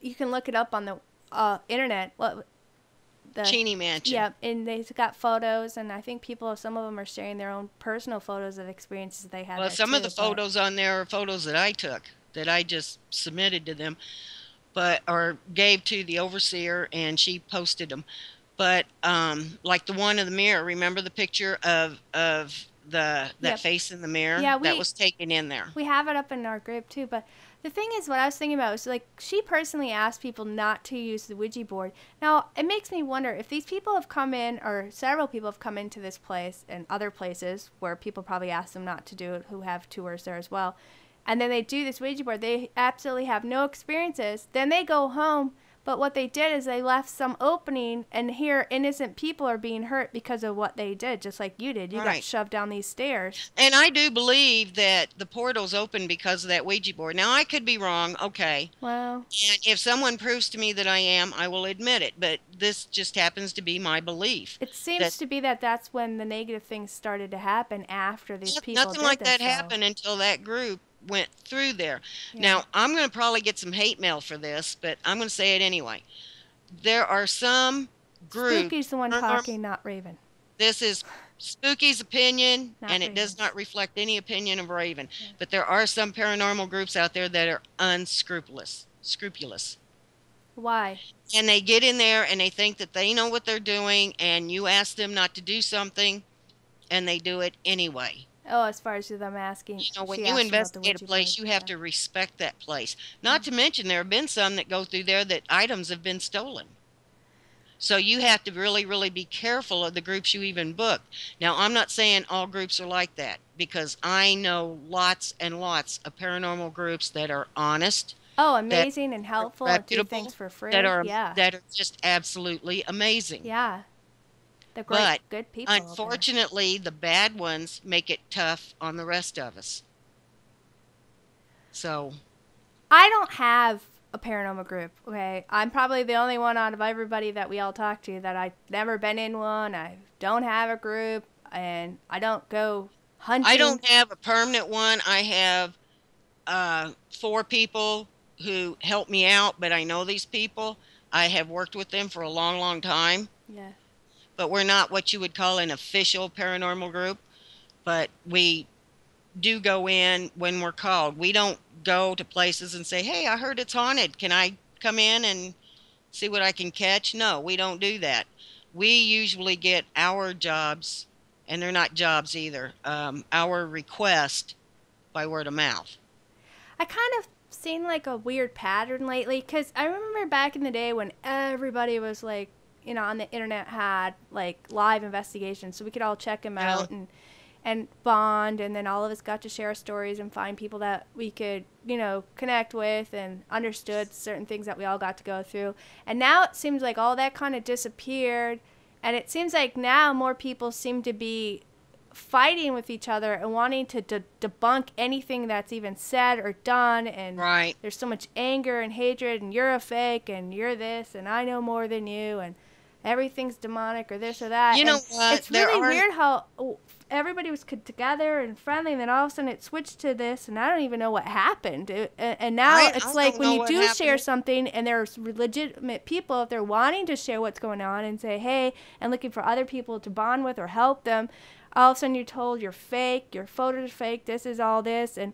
you can look it up on the internet, Cheney Mansion. yeah, and they've got photos, and I think some of them are sharing their own personal photos of experiences they had Well, there some of too, the but photos on there are photos that I took, that I just submitted to them, or gave to the overseer, and she posted them. But like the one in the mirror, remember the picture of the that Yep. face in the mirror Yeah, that was taken in there. we have it up in our group too. But the thing is, what I was thinking about was like she personally asked people not to use the Ouija board. Now it makes me wonder if these people have come in, or several people have come into this place and other places where people probably ask them not to do it, who have tours there as well, and then they do this Ouija board. They absolutely have no experiences. Then they go home. But what they did is they left some opening, and here innocent people are being hurt because of what they did, just like you did. You got Right. shoved down these stairs. And I do believe that the portal's open because of that Ouija board. Now, I could be wrong, okay. Well, And if someone proves to me that I am, I will admit it. But this just happens to be my belief. it That seems to be that that's when the negative things started to happen after these people nothing did like this, that though. happened until that group went through there. Yeah. Now, I'm going to probably get some hate mail for this, but I'm going to say it anyway. There are some groups, Spooky's the one talking, not Raven. this is Spooky's opinion, Not and it does Raven's. not reflect any opinion of Raven. Yeah. But there are some paranormal groups out there that are scrupulous. Why? And they get in there and they think that they know what they're doing, and you ask them not to do something, and they do it anyway. Oh, as far as them asking, You know, when she you asked about the investigate a Ouija place, board. you have Yeah. to respect that place. Not to mention, there have been some that go through there that items have been stolen. So you have to really, really be careful of the groups you even book. Now, I'm not saying all groups are like that because I know lots and lots of paranormal groups that are honest, Oh, that amazing and are helpful and do things reputable, for that free. are Yeah. that are just absolutely amazing. Yeah. The great, But good people out there. unfortunately, the bad ones make it tough on the rest of us. So, I don't have a paranormal group, okay? I'm probably the only one out of everybody that we all talk to that I've never been in one. I don't have a group, and I don't go hunting. I don't have a permanent one. I have four people who help me out, but I know these people. I have worked with them for a long, long time, Yeah. but we're not what you would call an official paranormal group. But we do go in when we're called. We don't go to places and say, "Hey, I heard it's haunted. Can I come in and see what I can catch?" No, we don't do that. We usually get our jobs, and they're not jobs either, our request by word of mouth. I kind of seen like a weird pattern lately because I remember back in the day when everybody was like, on the internet had like live investigations, so we could all check them Yeah. out and bond, and then all of us got to share stories and find people that we could, connect with and understood certain things that we all got to go through. And now it seems like all that kind of disappeared, and it seems like now more people seem to be fighting with each other and wanting to debunk anything that's even said or done, and Right. there's so much anger and hatred, and you're a fake and you're this and I know more than you and everything's demonic or this or that. You know And what? it's There really are weird how everybody was together and friendly, and then all of a sudden it switched to this, and I don't even know what happened. And now I it's don't like when know you what do share happened. something and there's legitimate people, if they're wanting to share what's going on and say hey and looking for other people to bond with or help them, all of a sudden you're told you're fake, your photos are fake, this is all this, and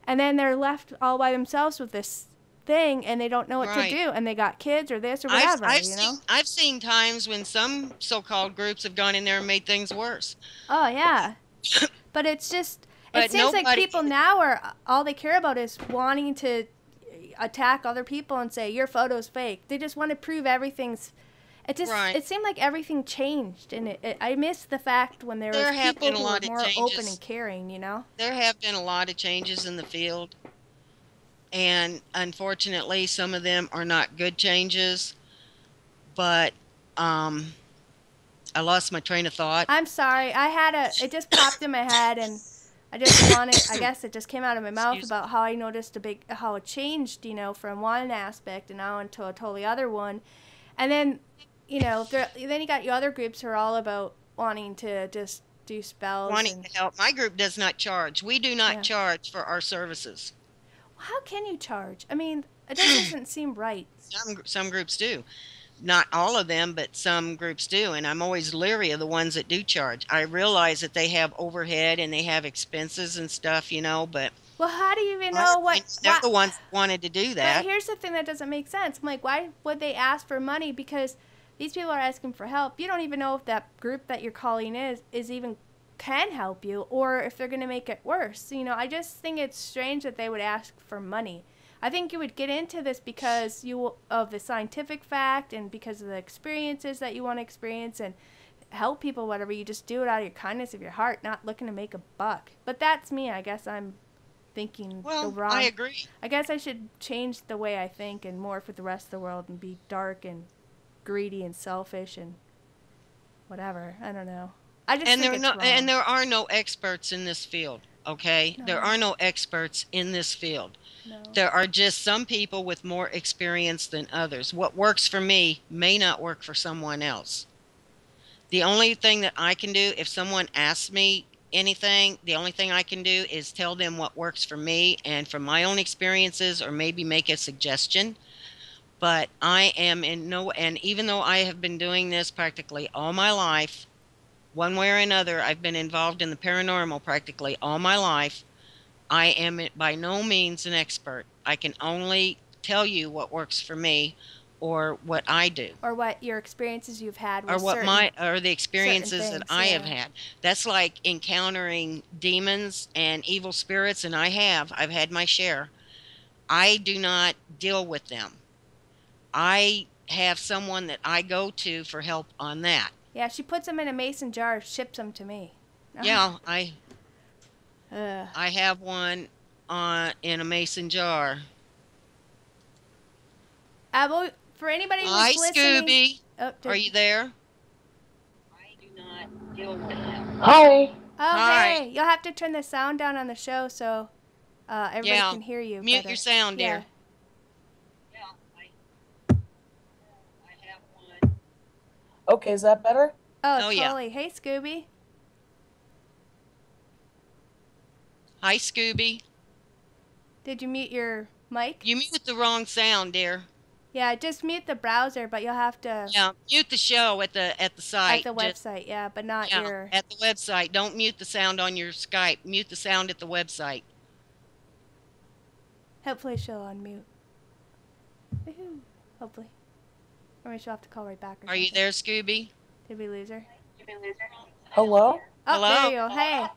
then they're left all by themselves with this thing, and they don't know what to Right. do, and they got kids or this or I've whatever, I've you know? seen I've seen times when some so-called groups have gone in there and made things worse. Oh yeah. But it's just, it But seems like nobody people now are, all they care about is wanting to attack other people and say your photo's fake. They just want to prove everything's, Right. it seemed like everything changed, and I missed the fact when there was There have people been a who were lot of more open changes. and caring. There have been a lot of changes in the field, and unfortunately, some of them are not good changes. But um, I lost my train of thought. I'm sorry. It just popped in my head, and I just wanted, I guess it just came out of my mouth Excuse me. about how I noticed how it changed, from one aspect and now into a totally other one. And then, then you got your other groups who are all about wanting to just do spells. Wanting And to help. My group does not charge. We do not yeah. charge for our services. How can you charge? I mean, it doesn't seem right. Some groups do. Not all of them, but some groups do. And I'm always leery of the ones that do charge. I realize that they have overhead and they have expenses and stuff, but Well, how do you even our know they're the ones that wanted to do But that. here's the thing that doesn't make sense. I'm like, why would they ask for money? Because these people are asking for help. You don't even know if that group that you're calling is even can help you, or if they're going to make it worse. I just think it's strange that they would ask for money. I think you would get into this because of the scientific fact and because of the experiences that you want to experience and help people, whatever. You just do it out of your kindness of your heart, not looking to make a buck. But that's me. I guess I'm thinking the Well, I wrong. agree. I guess I should change the way I think and more for the rest of the world and be dark and greedy and selfish and whatever. I don't know. I just And think it's wrong. there are no experts in this field, okay? No. There are no experts in this field. No. There are just some people with more experience than others. What works for me may not work for someone else. The only thing that I can do if someone asks me anything, the only thing I can do is tell them what works for me and from my own experiences, or maybe make a suggestion. But I am in no, and even though I have been doing this practically all my life, one way or another, I've been involved in the paranormal practically all my life. I am by no means an expert. I can only tell you what works for me or what I do. Or what your experiences you've had Or with what certain my or the certain experiences that things. I have Yeah. had. That's like encountering demons and evil spirits, and I've had my share. I do not deal with them. I have someone that I go to for help on that. Yeah, she puts them in a mason jar, ships them to me. Yeah, Ugh. I have one on in a mason jar. ABO, for anybody Hi, who's listening. Scooby. Oh, Are you there? I do not deal with them. Hi. Oh, Hi. hey. You'll have to turn the sound down on the show so everybody Yeah. can hear you Mute better. your sound, Yeah. dear. Yeah, I have one. Okay, is that better? Oh, Oh yeah. totally. Hey, Scooby. Hi, Scooby. Did you mute your mic? You mute the wrong sound, dear. Yeah, just mute the browser, but you'll have to Yeah, mute the show at the at site. the Just website. Yeah, but not yeah, your. at the website. Don't mute the sound on your Skype. Mute the sound at the website. Hopefully she'll unmute. Woohoo. Hopefully. Or maybe she'll have to call right back or Are you something. there, Scooby? Did we lose her? Hello? Oh, Hello? there you go. Hey.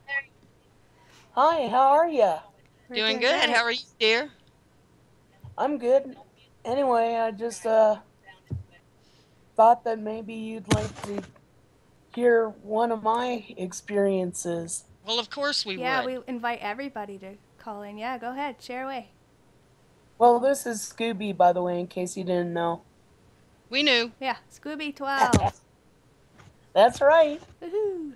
Hi, how are you? We're Doing good. great. How are you, dear? I'm good. Anyway, I just thought that maybe you'd like to hear one of my experiences. Well, of course we Yeah, would. we invite everybody to call in. Yeah, go ahead. Share away. Well, this is Scooby, by the way, in case you didn't know. We knew. Yeah, Scooby 12. That's right. Woohoo.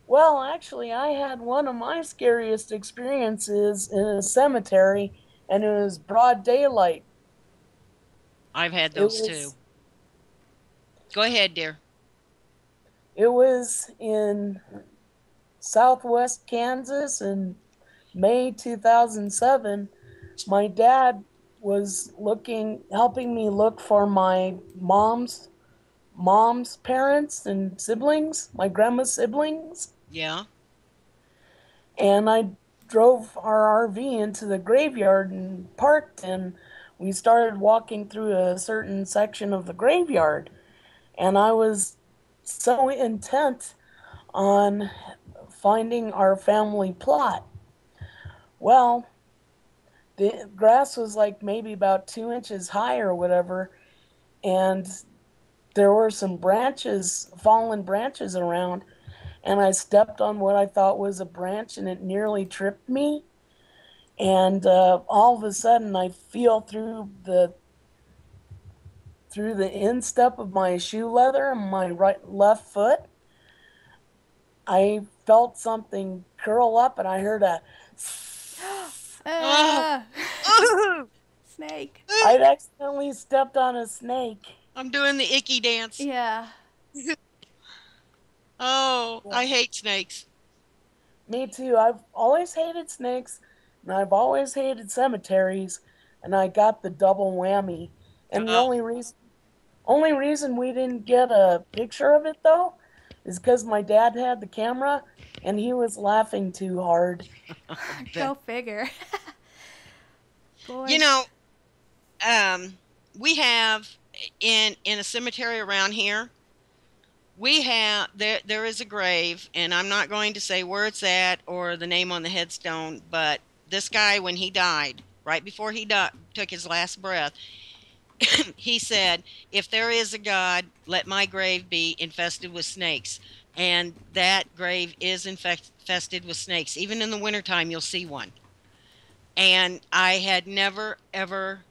Well, actually, I had one of my scariest experiences in a cemetery, and it was broad daylight. I've had It those too. was Go ahead, dear. it was in southwest Kansas in May 2007. My dad was helping me look for my mom's parents and siblings, my grandma's siblings. Yeah. And I drove our RV into the graveyard and parked, and we started walking through a certain section of the graveyard. And I was so intent on finding our family plot. Well, the grass was like maybe about 2 inches high or whatever, and there were some fallen branches around, and I stepped on what I thought was a branch, and it nearly tripped me. And all of a sudden, I feel through the instep of my shoe leather and my left foot. I felt something curl up, and I heard a. Oh. Snake. I'd accidentally stepped on a snake. I'm doing the icky dance. Yeah. Oh, Yeah. I hate snakes. Me too. I've always hated snakes, and I've always hated cemeteries, and I got the double whammy. And the Oh, only reason we didn't get a picture of it though is because my dad had the camera, and he was laughing too hard. Go figure. Boy. you know, um, we have in a cemetery around here, we have there is a grave, and I'm not going to say where it's at or the name on the headstone, but this guy, when he died, right before he took his last breath, he said, "If there is a God, let my grave be infested with snakes." And that grave is infested with snakes. Even in the wintertime, you'll see one. And I had never, ever,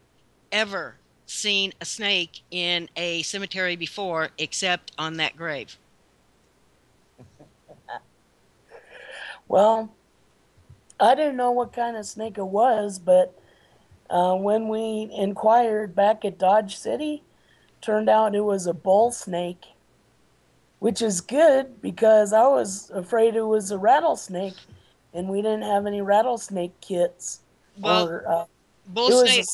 ever seen a snake in a cemetery before, except on that grave. Well, I didn't know what kind of snake it was, but when we inquired back at Dodge City, turned out it was a bull snake, which is good because I was afraid it was a rattlesnake, and we didn't have any rattlesnake kits. Well, Or bull it was a snake,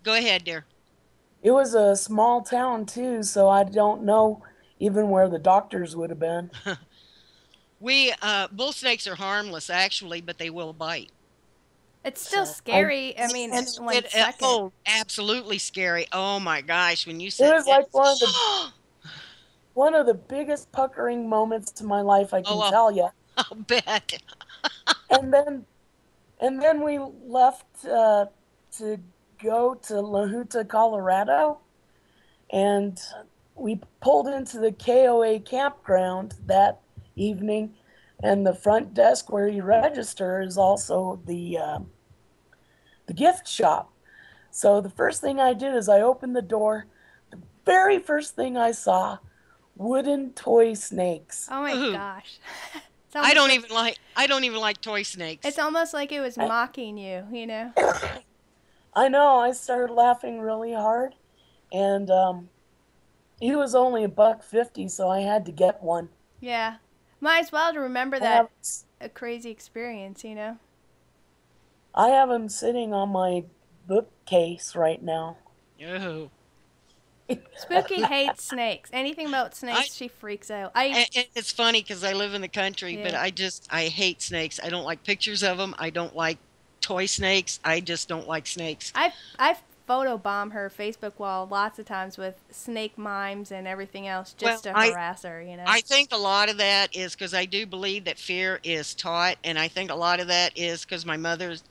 go ahead, dear. it was a small town too, so I don't know even where the doctors would have been. We bull snakes are harmless actually, but they will bite. It's still So I scary. I mean, and one second. oh, absolutely scary. Oh my gosh, when you it said was that. like one of the biggest puckering moments in my life, I Oh, can tell you. I'll bet. And then we left to go to La Junta, Colorado, and we pulled into the KOA campground that evening, and the front desk where you register is also the gift shop. So the first thing I did is I opened the door. The very first thing I saw, wooden toy snakes. Oh my Ooh, gosh. It's almost like I don't even like toy snakes. it was I, mocking you, you know? I know. I started laughing really hard, and he was only $1.50, so I had to get one. Yeah. Might as well to remember I have that a crazy experience, you know? I have him sitting on my bookcase right now. Oh, Spooky hates snakes. Anything about I snakes, she freaks out. and it's funny because I live in the country, but Yeah. I hate snakes. I don't like pictures of them. I don't like toy snakes. I just don't like snakes. I've photobomb her Facebook wall lots of times with snake mimes and everything else Well, just to harass her, you know? I think a lot of that is because I do believe that fear is taught, and I think a lot of that is because my mother's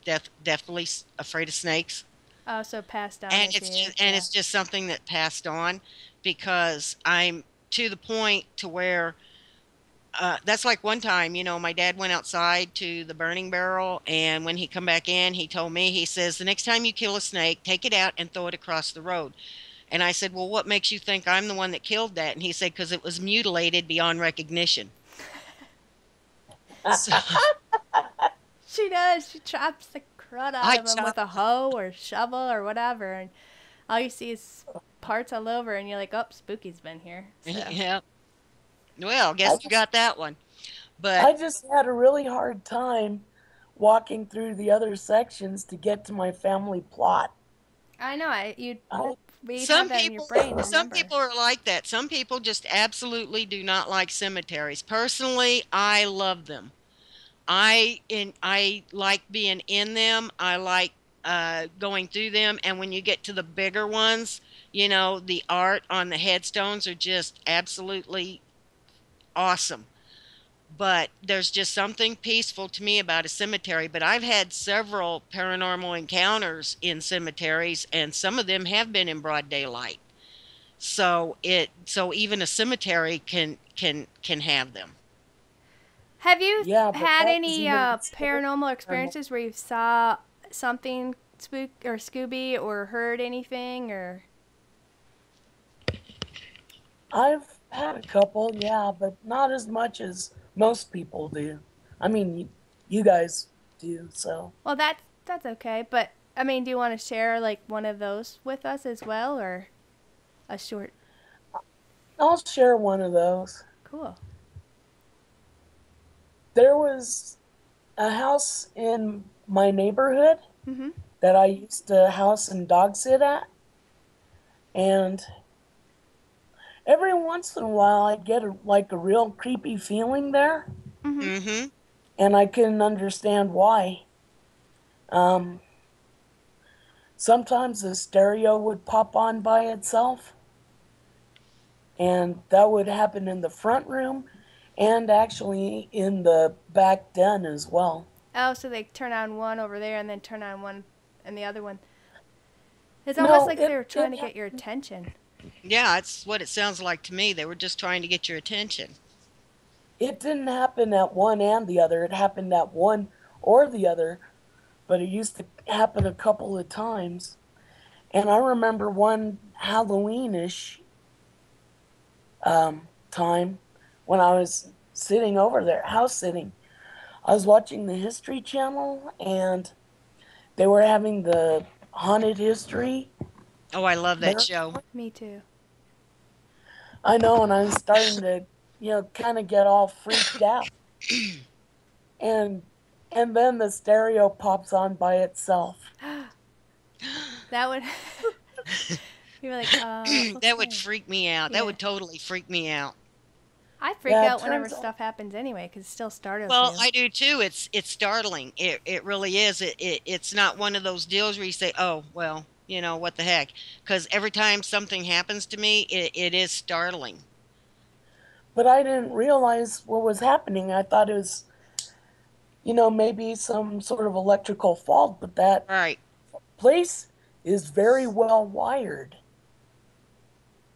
definitely afraid of snakes, Oh, so passed down and into you. and Yeah. it's just something that passed on because I'm to the point to where that's like one time, my dad went outside to the burning barrel, and when he come back in, he told me, he says, the next time you kill a snake, take it out and throw it across the road. And I said, well, what makes you think I'm the one that killed that? And he said, because it was mutilated beyond recognition. So She does. She chops the crud out I of him with chopped, a hoe or shovel or whatever, and all you see is parts all over, and you're like, "Oh, Spooky's been here." So, yeah. Well, I guess you just got that one. But I just had a really hard time walking through the other sections to get to my family plot. I know you'd I, we'd have that in your brain. some Remember? people are like that. Some people just absolutely do not like cemeteries. Personally, I love them. I like being in them. I like going through them, and when you get to the bigger ones, the art on the headstones are just absolutely awesome. But there's just something peaceful to me about a cemetery. But I've had several paranormal encounters in cemeteries, and some of them have been in broad daylight. So even a cemetery can have them. Have you yeah, but had that was any even considered paranormal paranormal. experiences where you saw something spook or Scooby or heard anything or? I've had a couple, yeah, but not as much as most people do. I mean, you guys do, so Well, that's okay. But I mean, do you want to share like one of those with us as well, or a short? I'll share one of those. Cool. There was a house in my neighborhood Mhm. that I used to house and dog sit at, and every once in a while I get like a real creepy feeling there, Mhm. Mm-hmm. and I couldn't understand why. Um, Sometimes the stereo would pop on by itself, And that would happen in the front room and actually in the back den as well. Oh, so they turn on one over there and then turn on one and the other one. It's almost No, like they it were trying it to get your attention. Yeah, it's what it sounds like to me. They were just trying to get your attention. it didn't happen at one and the other. It happened at one or the other, but it used to happen a couple of times. And I remember one Halloweenish time when I was sitting over there, house sitting. I was watching the History Channel and they were having the haunted history Oh, I love that show. marathon. Me too. I know, and I was starting to, kind of get all freaked out. And then the stereo pops on by itself. That would. You were like, That would okay. freak me out. That Yeah. would totally freak me out. I freak Yeah, it out whenever turns out. stuff happens anyway, because it still startles Well, you. I do too. It's startling. It really is. It's not one of those deals where you say, "Oh, well, what the heck?" Because every time something happens to me, it is startling. But I didn't realize what was happening. I thought it was, maybe some sort of electrical fault, but that Right. place is very well wired.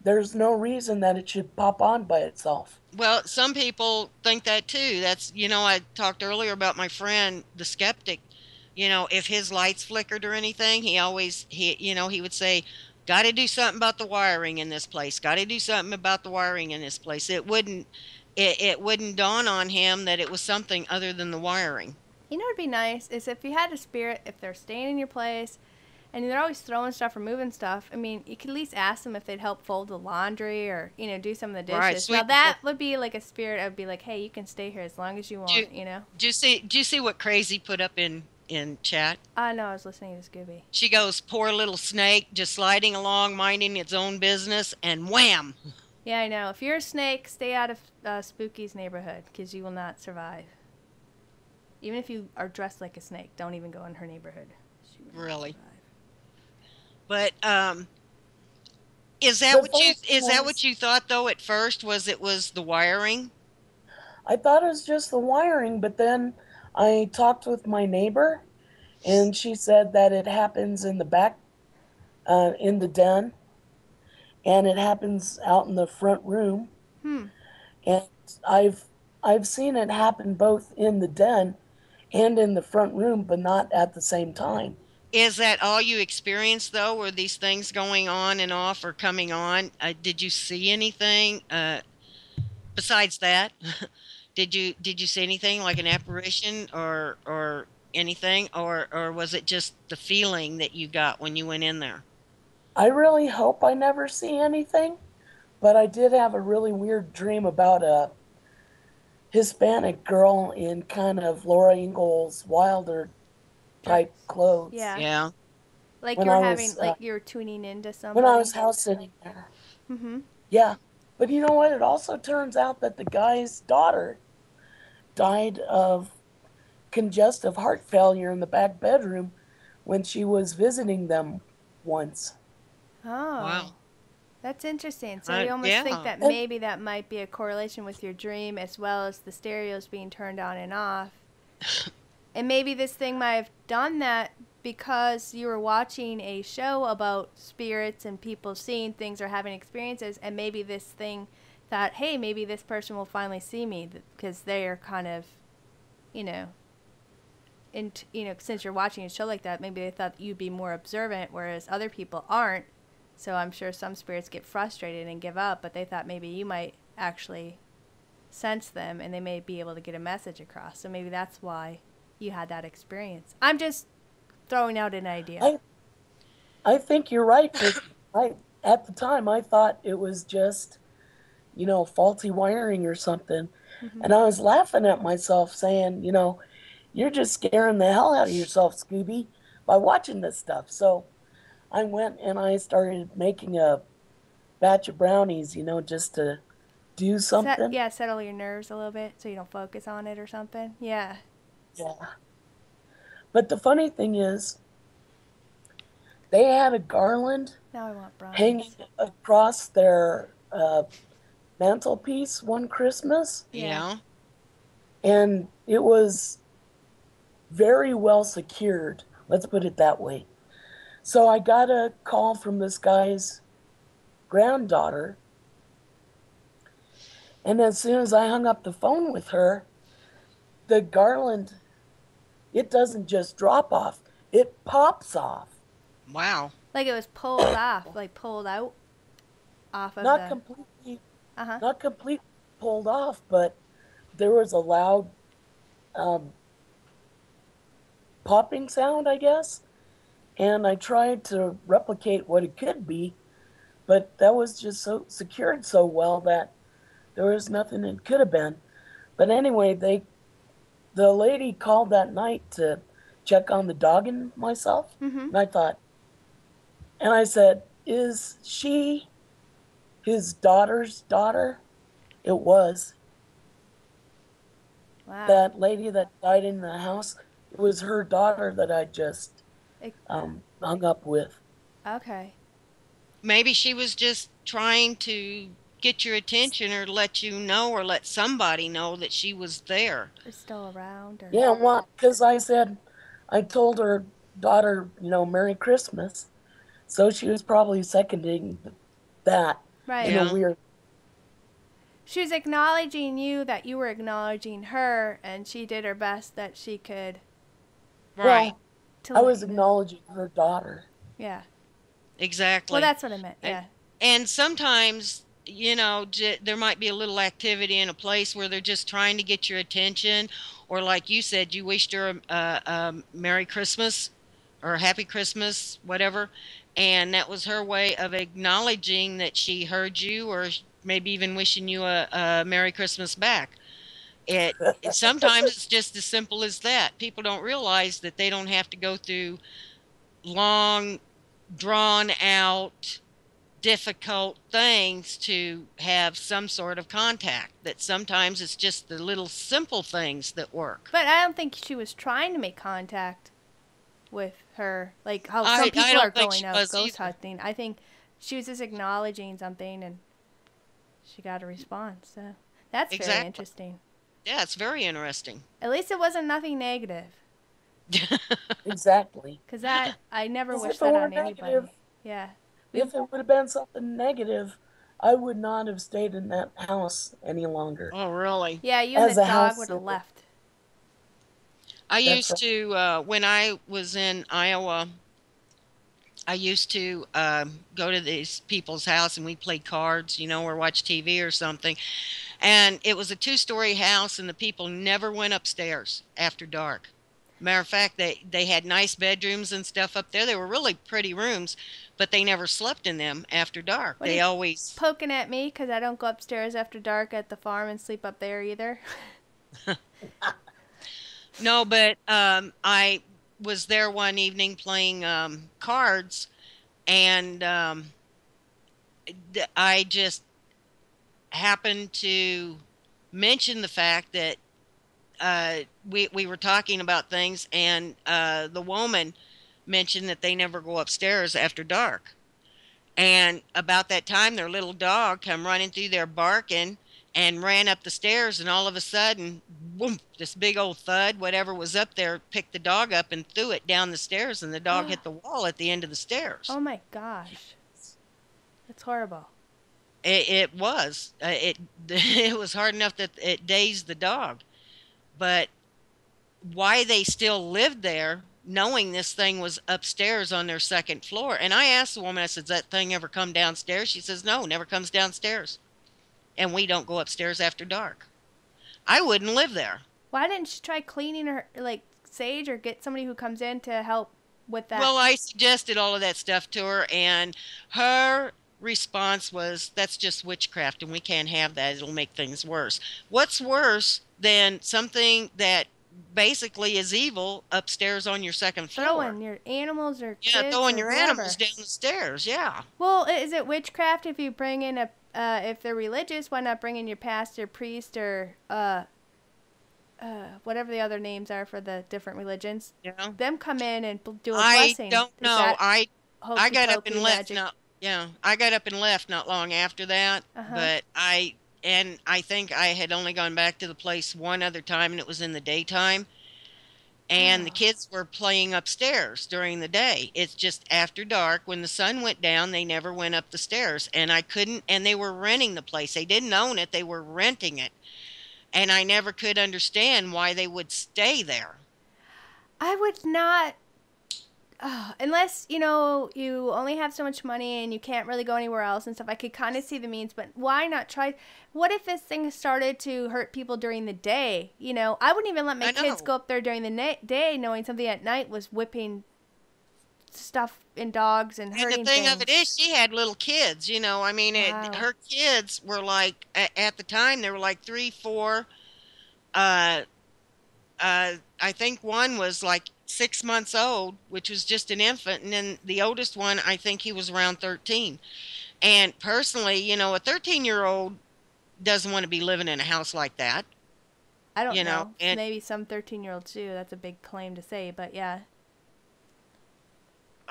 There's no reason that it should pop on by itself. Well, some people think that too. I talked earlier about my friend, the skeptic. If his lights flickered or anything, he would say, "Got to do something about the wiring in this place. Got to do something about the wiring in this place." It wouldn't dawn on him that it was something other than the wiring. You know what would be nice is if you had a spirit, if they're staying in your place, and they're always throwing stuff or moving stuff. I mean, you could at least ask them if they'd help fold the laundry or do some of the Right, dishes. Now sweep the floor. that would be like a spirit. I'd be like, hey, you can stay here as long as you Do you, want. do you see what Crazy put up in chat? I know. I was listening to Scooby. She goes, "Poor little snake, just sliding along, minding its own business, and wham!" Yeah, I know. If you're a snake, stay out of Spooky's neighborhood because you will not survive. Even if you are dressed like a snake, don't even go in her neighborhood. She will not Really. survive. But is that The what you funny thing is that what was, you thought though at first? Was it was the wiring? I thought it was just the wiring, but then I talked with my neighbor, and she said that it happens in the back, in the den, and it happens out in the front room. Hmm. And I've I've seen it happen both in the den and in the front room, but not at the same time. Is that all you experienced though? Were these things going on and off or coming on? Did you see anything besides that? Did you see anything like an apparition or anything, or was it just the feeling that you got when you went in there? I really hope I never see anything, but I did have a really weird dream about a Hispanic girl in kind of Laura Ingalls Wilder Dark. type clothes Yeah. Yeah. Like when you were I having, was like you were tuning into when I was somebody. house sitting there. Mm-hmm. Yeah, but you know what? It also turns out that the guy's daughter died of congestive heart failure in the back bedroom when she was visiting them once. Oh. Wow. That's interesting. So you almost think Yeah. that And maybe that might be a correlation with your dream as well as the stereos being turned on and off. And maybe this thing might have done that because you were watching a show about spirits and people seeing things or having experiences, and maybe this thing thought, hey, maybe this person will finally see me because they are kind of, you know, since you're watching a show like that, maybe they thought you'd be more observant, whereas other people aren't. So I'm sure some spirits get frustrated and give up, but they thought maybe you might actually sense them and they may be able to get a message across. So maybe that's why you had that experience. I'm just throwing out an idea. I I think you're right because I at the time I thought it was just faulty wiring or something, Hmm. and I was laughing at myself saying, you're just scaring the hell out of yourself, Scooby, by watching this stuff. So I went and I started making a batch of brownies, just to do something. Settle your nerves a little bit so you don't focus on it or something. Yeah. Yeah. But the funny thing is, they had a garland Now I want hanging brownies. across their mantelpiece one Christmas, Yeah. Yeah. and it was very well secured. Let's put it that way. So I got a call from this guy's granddaughter, and as soon as I hung up the phone with her, the garland, it doesn't just drop off, it pops off. Wow. Like it was pulled off, like pulled out off of Not the. completely, Uh huh. not completely pulled off, but there was a loud um, popping sound, I guess. And I tried to replicate what it could be, but that was just so secured so well that there was nothing it could have been. But anyway, the lady called that night to check on the dog and myself, Mhm. and I thought, and I said, "Is she his daughter's daughter?" It was. Wow. That lady that died in the house, it was her daughter that I just It, hung up with. okay. Maybe she was just trying to get your attention or let you know or let somebody know that she was there. It's still around, or. Yeah, well, because I said, I told her daughter, Merry Christmas. So she was probably seconding that in Right. a Yeah. weird. She was acknowledging you that you were acknowledging her, and she did her best that she could Right. Well, to I let was you know. acknowledging her daughter. Yeah. Well, Exactly. that's what I meant. And Yeah. and sometimes, there might be a little activity in a place where they're just trying to get your attention, or like you said, you wished her a Merry Christmas or Happy Christmas, whatever, and that was her way of acknowledging that she heard you, or maybe even wishing you a Merry Christmas back. It sometimes it's just as simple as that. People don't realize that they don't have to go through long, drawn out, difficult things to have some sort of contact. That sometimes it's just the little simple things that work. But I don't think she was trying to make contact with her, like how some I people are don't think she going out was ghost either. hunting. I think she was just acknowledging something, and she got a response. So that's very Exactly. interesting. Yeah, it's very interesting. At least it wasn't nothing negative, Exactly. cause that I never Because wish if it that were on negative, anybody. Yeah. We. if it would have been something negative, I would not have stayed in that house any longer. Oh, really? Yeah, you and the As a dog house would have sitter. left. I That's used right. to, when I was in Iowa, I used to go to these people's house and we played cards, or watch TV or something. And it was a two-story house, and the people never went upstairs after dark. Matter of fact, they had nice bedrooms and stuff up there. They were really pretty rooms, but they never slept in them after dark. What are They you always poking at me? Cause I don't go upstairs after dark at the farm and sleep up there either. no, but I was there one evening playing cards, and I just happened to mention the fact that we were talking about things, and the woman mentioned that they never go upstairs after dark. And about that time, their little dog come running through there barking and ran up the stairs, and all of a sudden, boom! This big old thud. Whatever was up there picked the dog up and threw it down the stairs, and the dog hit the wall at the end of the stairs. Oh my gosh, that's horrible. It was it was hard enough that it dazed the dog, but why they still lived there knowing this thing was upstairs on their second floor. And I asked the woman, I said, "Does that thing ever come downstairs?" She says, "No, never comes downstairs. And we don't go upstairs after dark." I wouldn't live there. Why didn't she try cleaning her, like sage, or get somebody who comes in to help with that? Well, I suggested all of that stuff to her, and her response was, "That's just witchcraft, and we can't have that. It'll make things worse." What's worse than something that basically is evil upstairs on your second floor? Throwing your animals or Yeah, kids throwing or your animals whoever. down the stairs. Yeah. Well, is it witchcraft if you bring in a if they're religious? Why not bring in your pastor, priest, or whatever the other names are for the different religions? Yeah. Them come in and do a I blessing. don't Is know. that I hokey got up and pokey left magic? not yeah, I got up and left not long after that, Uh huh. but I and I think I had only gone back to the place one other time, and it was in the daytime. And the Oh, kids were playing upstairs during the day. It's just after dark. When the sun went down, they never went up the stairs. And I couldn't, and they were renting the place. They didn't own it, they were renting it. And I never could understand why they would stay there. I would not. Oh, unless you only have so much money and you can't really go anywhere else and stuff. I could kind of see the means, but why not try? What if this thing started to hurt people during the day? I wouldn't even let my I kids know. go up there during the day, knowing something at night was whipping stuff in dogs and And the hurting thing of it things. is, she had little kids, I mean, Wow. her kids were like, at the time, they were like 3, 4. Uh, I think one was like 6 months old, which was just an infant. And then the oldest one, I think he was around 13. And personally, a 13-year-old doesn't want to be living in a house like that, I don't know. and Maybe some 13-year-olds do. That's a big claim to say, but yeah.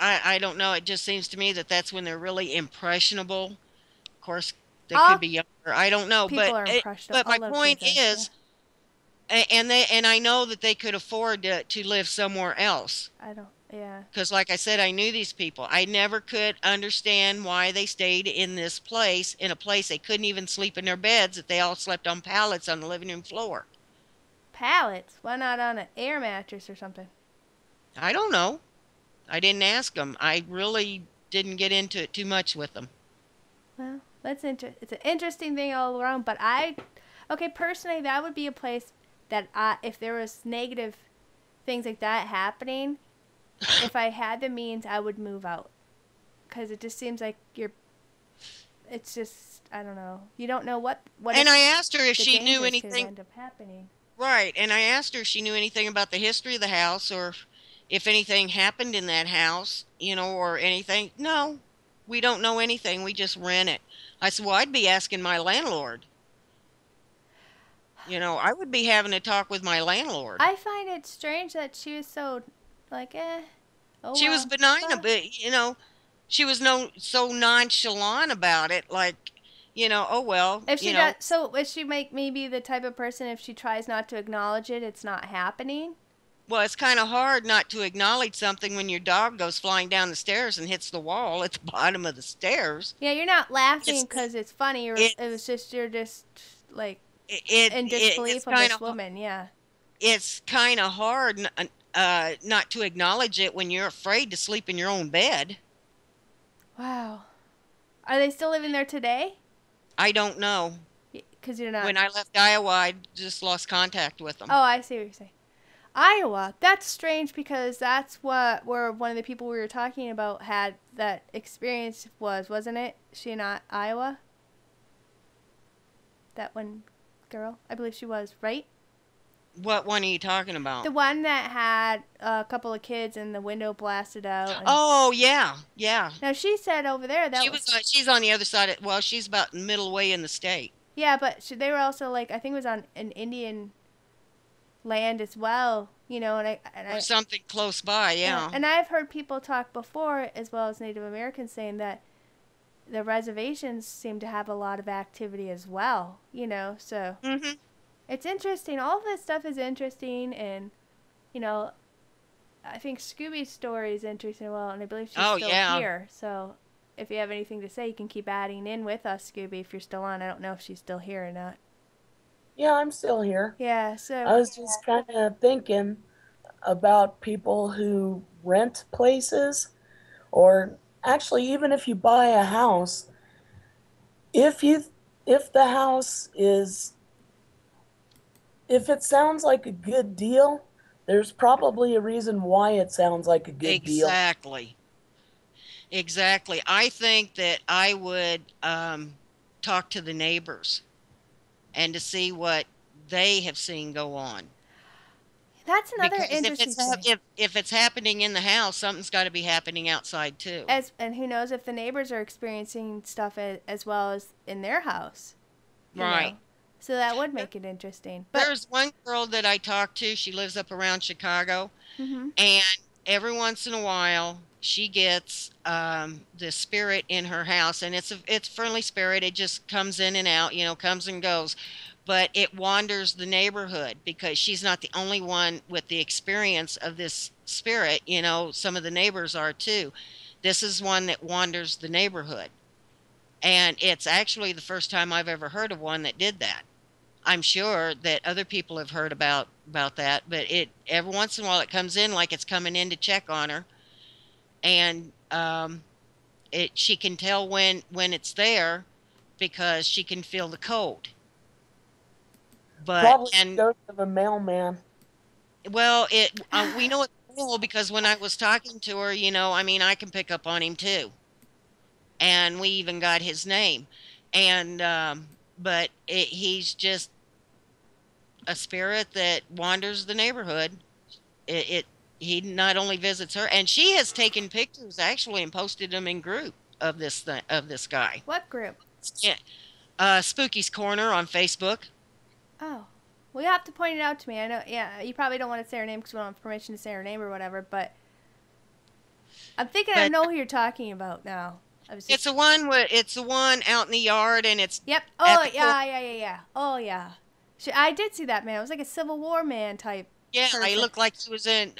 I don't know. It just seems to me that that's when they're really impressionable. Of course, they could All be younger. I don't know, people are impressionable. but All my little point kids are. Yeah. is, and I know that they could afford to live somewhere else. I don't. Yeah. Because, like I said, I knew these people. I never could understand why they stayed in this place, in a place they couldn't even sleep in their beds, that they all slept on pallets on the living room floor. Pallets. Why not on an air mattress or something? I don't know. I didn't ask them. I really didn't get into it too much with them. Well, it's an interesting thing all around. But okay, personally, that would be a place that if there was negative things like that happening, if I had the means, I would move out. Because it just seems like it's just, I don't know. You don't know what And if I asked her if the she knew dangers could anything. end up happening. Right. And I asked her if she knew anything about the history of the house, or if anything happened in that house, or anything. No, we don't know anything. We just rent it. I said, well, I'd be asking my landlord. I would be having a talk with my landlord. I find it strange that she was so, like, oh She was well. benign a But bit, she was no so nonchalant about it, like, oh well, if she does, so is she make maybe the type of person if she tries not to acknowledge it, it's not happening? well, it's kind of hard not to acknowledge something when your dog goes flying down the stairs and hits the wall at the bottom of the stairs. Yeah, you're not laughing It's because it's funny, or it was it's just you're just like in it's disbelief of kind this of woman. Yeah. hard not to acknowledge it when you're afraid to sleep in your own bed. Wow. Are they still living there today? I don't know. Because you're not. When I left Iowa, I just lost contact with them. Oh, I see what you're saying. Iowa. That's strange because that's where one of the people we were talking about had that experience wasn't it? She not Iowa? That one girl? I believe she was, right? What one are you talking The about? one that had a couple of kids and the window blasted out and Oh, yeah, yeah. now she said over there that was She's on the other side well, she's about middle way in the state. yeah, but they were also like I think it was on an Indian land as well, Or something close by, yeah, yeah. and I've heard people talk before as well as Native Americans saying that the reservations seem to have a lot of activity as well, so Hmm. it's interesting. All of this stuff is interesting, and you know, I think Scooby's story is interesting as well, and I believe she's Oh, still yeah. here. So if you have anything to say, you can keep adding in with us, Scooby, if you're still on. I don't know if she's still here or not. Yeah, I'm still here. Yeah, I so was just kind of thinking about people who rent places, or actually, even if you buy a house, if you if the house is if it sounds like a good deal, there's probably a reason why it sounds like a good deal. Exactly. Exactly. I think that I would talk to the neighbors and to see what they have seen go on. that's another Because interesting thing. if it's happening in the house, something's got to be happening outside too. And who knows if the neighbors are experiencing stuff as well as in their house, you Right. know. So that would make it interesting. But There's one girl that I talked to. She lives up around Chicago, mhm. and every once in a while she gets the spirit in her house, and it's a friendly spirit. It just comes in and out, comes and goes, but it wanders the neighborhood because she's not the only one with the experience of this spirit. Some of the neighbors are too. This is one that wanders the neighborhood, and it's actually the first time I've ever heard of one that did that. I'm sure that other people have heard about that, but it every once in a while it comes in like it's coming in to check on her, and it she can tell when it's there because she can feel the cold. But Probably and the ghost of a mailman. well, it we know it's real because when I was talking to her, I mean, I can pick up on him too, and we even got his name, and but he's just a spirit that wanders the neighborhood. It he not only visits her, and she has taken pictures actually and posted them in group of this guy. What group? Yeah, Spooky's Corner on Facebook. Oh. Well, you have to point it out to me. I know, yeah, you probably don't want to say her name because we don't have permission to say her name or whatever, but I'm thinking I But know who you're talking about now. I was just. it's the one out in the yard, and it's Yep. at Oh, the corner. yeah, yeah, yeah, yeah. Oh, yeah. I did see that man. It was like a Civil War man type Yeah, he person. looked like he was in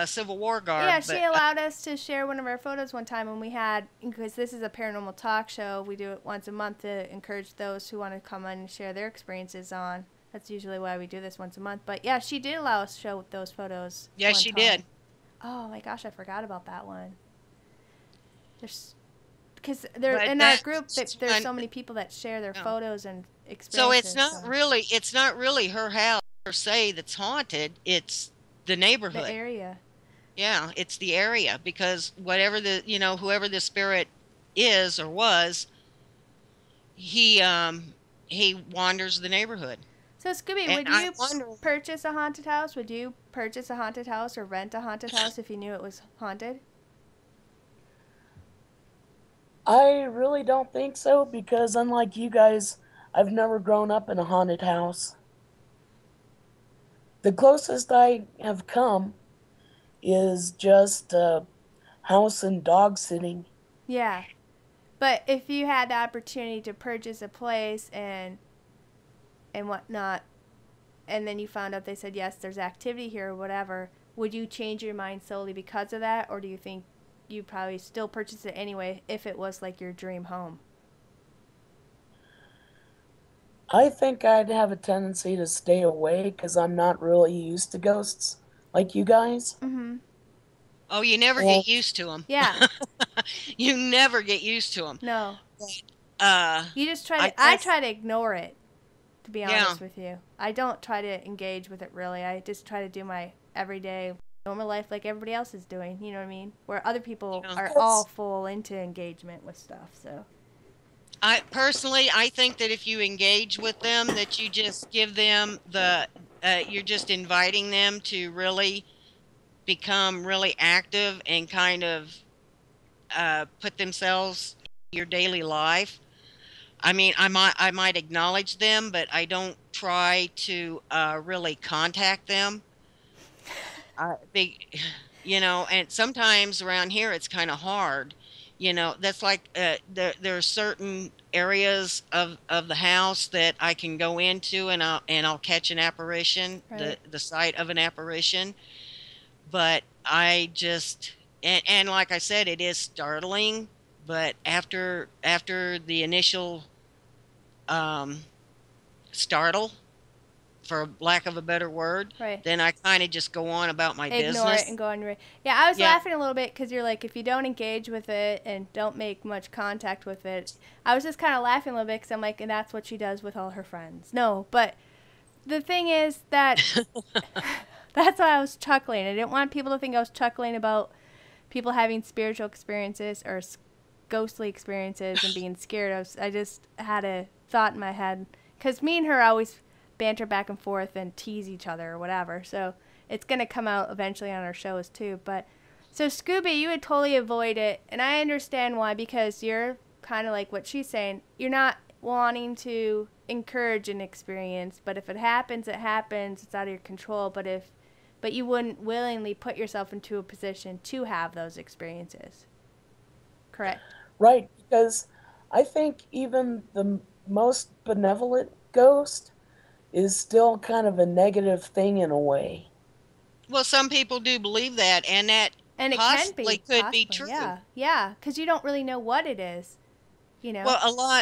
Civil War Yeah, garb, she but allowed us to share one of our photos one time when we had, because this is a paranormal talk show. We do it once a month to encourage those who want to come on and share their experiences on. That's usually why we do this once a month. But yeah, she did allow us to show those photos yeah, one she time. did. Oh my gosh, I forgot about that one. There's because there But in our group that's there's one. so many people that share their Yeah. photos and So experiences. So it's not really her house per se that's haunted. It's the the neighborhood. area, Yeah, it's the area because whatever whoever the spirit is or was, he um he wanders the neighborhood. so Scooby, And would I you wonder, purchase a haunted house? Would you purchase a haunted house or rent a haunted house if you knew it was haunted? I really don't think so because, unlike you guys, I've never grown up in a haunted house. The closest I have come is just a house and dog sitting. Yeah, but if you had the opportunity to purchase a place and whatnot, and then you found out they said yes, there's activity here or whatever, would you change your mind solely because of that, or do you think you probably still purchase it anyway if it was like your dream home? I think I'd have a tendency to stay away because I'm not really used to ghosts like you guys. Mm-hmm. oh, you never And get used to them. Yeah. You never get used to them. No. Uh, You just try I to. I guess, try to ignore it. To be yeah, honest with you, I don't try to engage with it really. I just try to do my everyday normal life like everybody else is doing. You know what I mean? Where other people yeah. are all that's, full into engagement with stuff. So. I think that if you engage with them, that you just give them you're just inviting them to really become really active and kind of put themselves in your daily life. I mean, I might acknowledge them, but I don't try to really contact them. Big, and sometimes around here it's kind of hard. That's like there are certain areas of the house that I can go into, and I'll catch an apparition, Right. the sight of an apparition. But I just and like I said, it is startling. But after the initial um, startle, for lack of a better word, Right. then I kind of just go on about my Ignore it and business. go on your. Yeah, I was Yeah, laughing a little bit because you're like, if you don't engage with it and don't make much contact with it, I was just kind of laughing a little bit because I'm like, and that's what she does with all her friends. No, but the thing is that that's why I was chuckling. I didn't want people to think I was chuckling about people having spiritual experiences or ghostly experiences and being scared. I just had a thought in my head because me and her always banter back and forth and tease each other or whatever. So it's gonna come out eventually on our shows too. But so Scooby, you would totally avoid it, and I understand why because you're kind of like what she's saying. You're not wanting to encourage an experience, but if it happens, it happens. It's out of your control. but you wouldn't willingly put yourself into a position to have those experiences. Correct? Right, because I think even the most benevolent ghost is still kind of a negative thing in a way. Well, some people do believe that, and that And it can possibly be, could be possibly, true. yeah. Yeah, because you don't really know what it is, you know? Well,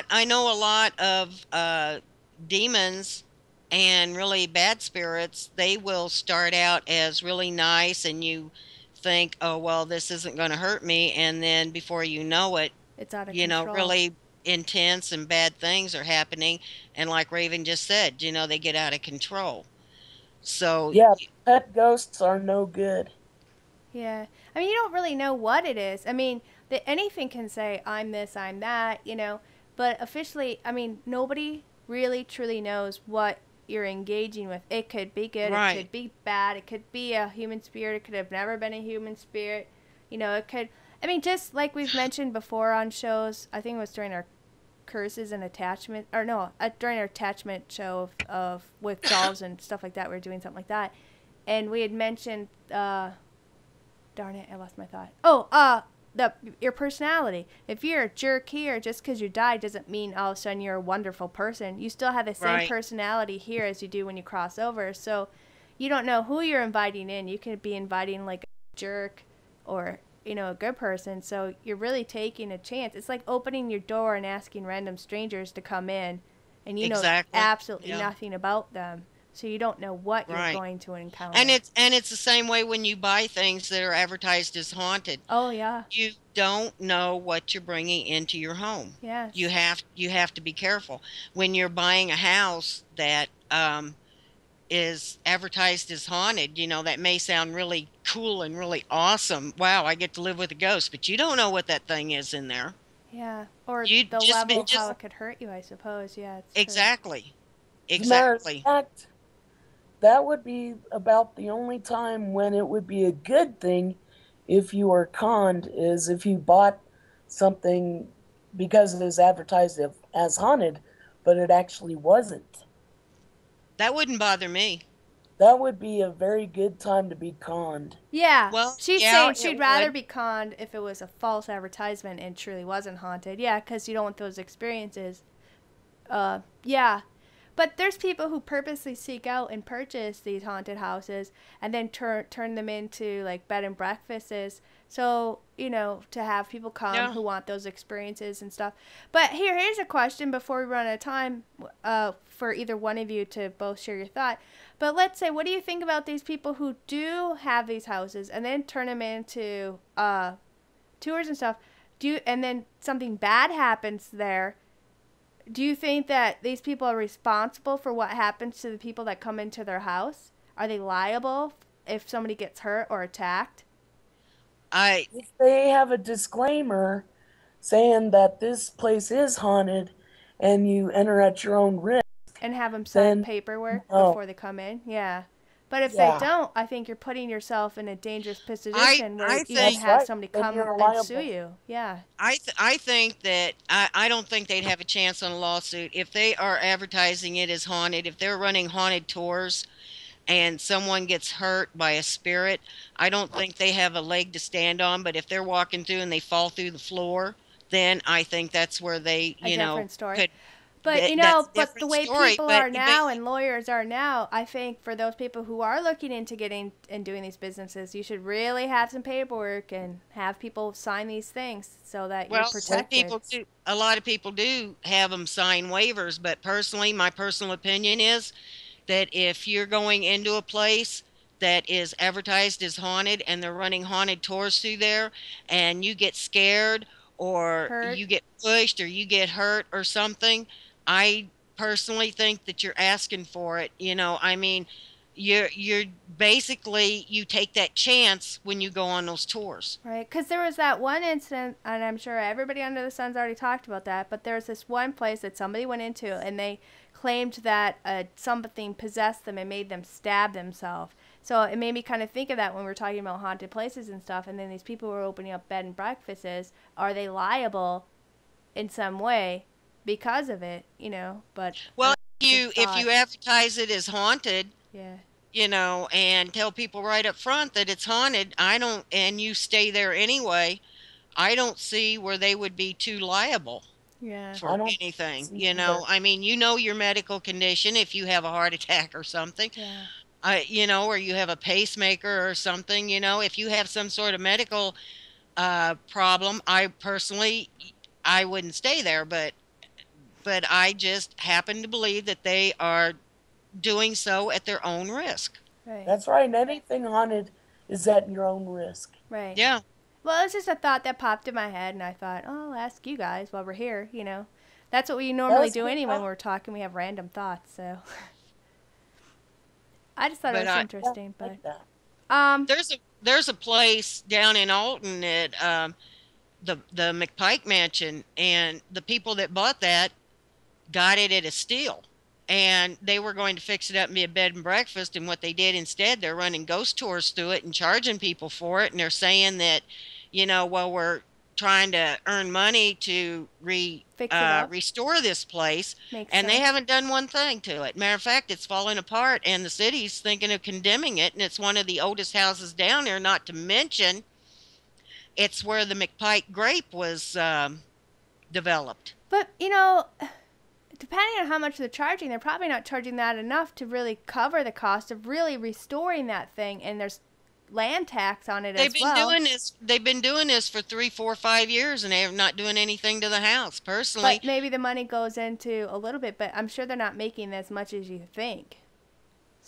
I know a lot of demons and really bad spirits. They will start out as really nice, and you think, oh, well, this isn't going to hurt me. And then before you know it, It's out of control. really intense and bad things are happening. And like Raven just said, they get out of control. So, Yeah, pet ghosts are no good. Yeah. I mean, you don't really know what it is. I mean, anything can say, I'm this, I'm that, but officially, I mean, nobody really truly knows what you're engaging with. It could be good, it right, could be bad, it could be a human spirit, it could have never been a human spirit. It could, I mean, just like we've mentioned before on shows, I think it was during our curses and attachment, or no, during our attachment show of with dolls and stuff like that, we were doing something like that. And we had mentioned, darn it, I lost my thought. Oh, your personality. If you're a jerk here, just because you died doesn't mean all of a sudden you're a wonderful person. You still have the same right. personality here as you do when you cross over. So you don't know who you're inviting in. You could be inviting like a jerk or a good person. So you're really taking a chance. It's like opening your door and asking random strangers to come in, and you know Exactly. absolutely Yeah, nothing about them. So you don't know what you're right. going to And encounter. it's the same way when you buy things that are advertised as haunted. Oh yeah. You don't know what you're bringing into your home. Yes. You have to be careful when you're buying a house that is advertised as haunted. That may sound really cool and really awesome. Wow, I get to live with a ghost, but you don't know what that thing is in there. Yeah, or You the just level be of how just it could hurt you, I suppose. Yeah, it's true. exactly, As a matter of exactly. fact, that would be about the only time when it would be a good thing if you were conned, is if you bought something because it is advertised as haunted, but it actually wasn't. That wouldn't bother me. That would be a very good time to be conned. Yeah, Well, she's yeah, saying she'd it rather would. be conned if it was a false advertisement and truly wasn't haunted. Yeah, because you don't want those experiences. Yeah. But there's people who purposely seek out and purchase these haunted houses and then turn them into like bed and breakfasts. So, to have people come Yeah. who want those experiences and stuff. But here's a question before we run out of time, for either one of you to both share your thought. But let's say, what do you think about these people who do have these houses and then turn them into tours and stuff? And then something bad happens there? Do you think that these people are responsible for what happens to the people that come into their house? Are they liable if somebody gets hurt or attacked? I If they have a disclaimer saying that this place is haunted and you enter at your own risk, And have them sign then paperwork no. before they come in? Yeah. But if they Yeah, don't, I think you're putting yourself in a dangerous I position where I you could think that's have right. somebody Then come you're and sue liable. you. Yeah. I think that I don't think they'd have a chance on a lawsuit if they are advertising it as haunted. If they're running haunted tours and someone gets hurt by a spirit, I don't think they have a leg to stand on. But if they're walking through and they fall through the floor, then I think that's where they, A different story. could. But That's a but the different way story. people But are now and lawyers are now, I think for those people who are looking into getting and doing these businesses, you should really have some paperwork and have people sign these things so that you're well, some protected. people do. A lot of people do have them sign waivers. But personally, my personal opinion is that if you're going into a place that is advertised as haunted and they're running haunted tours through there and you get scared or Hurt, you get pushed or you get hurt or something, I personally think that you're asking for it. I mean, you're basically you take that chance when you go on those tours. right? Because there was that one incident, and I'm sure everybody under the sun's already talked about that, but there was this one place that somebody went into and they claimed that something possessed them and made them stab themselves. So it made me kind of think of that when we're talking about haunted places and stuff. And then these people who are opening up bed and breakfasts, are they liable in some way because of it? But Well, just if thought, you advertise it as haunted, yeah, and tell people right up front that it's haunted, I don't, and you stay there anyway, I don't see where they would be too liable Yeah. for I don't anything. see either. I mean, your medical condition if you have a heart attack or something, Yeah. or you have a pacemaker or something, if you have some sort of medical problem, I personally, I wouldn't stay there, but I just happen to believe that they are doing so at their own risk. Right. That's right. Anything haunted is at your own risk. Right. Yeah, Well, it's just a thought that popped in my head, and I thought, oh, I'll ask you guys while we're here. That's what we normally That's do good. anyway when we're talking. We have random thoughts, so I just thought it but was I Yeah, interesting. But like that. um, there's a place down in Alton at the McPike Mansion, and the people that bought that got it at a steal. And they were going to fix it up and be a bed and breakfast. And what they did instead, they're running ghost tours through it and charging people for it. And they're saying that, well, we're trying to earn money to fix it up. restore this place. Makes And they sense. haven't done one thing to it. Matter of fact, it's falling apart. And the city's thinking of condemning it. And it's one of the oldest houses down there, not to mention it's where the McPike grape was developed. But depending on how much they're charging, they're probably not charging that enough to really cover the cost of really restoring that thing. And there's land tax on it They've as been well. doing this. They've been doing this for 3, 4, 5 years, and they're not doing anything to the house. Personally, But maybe the money goes into a little bit, but I'm sure they're not making as much as you think.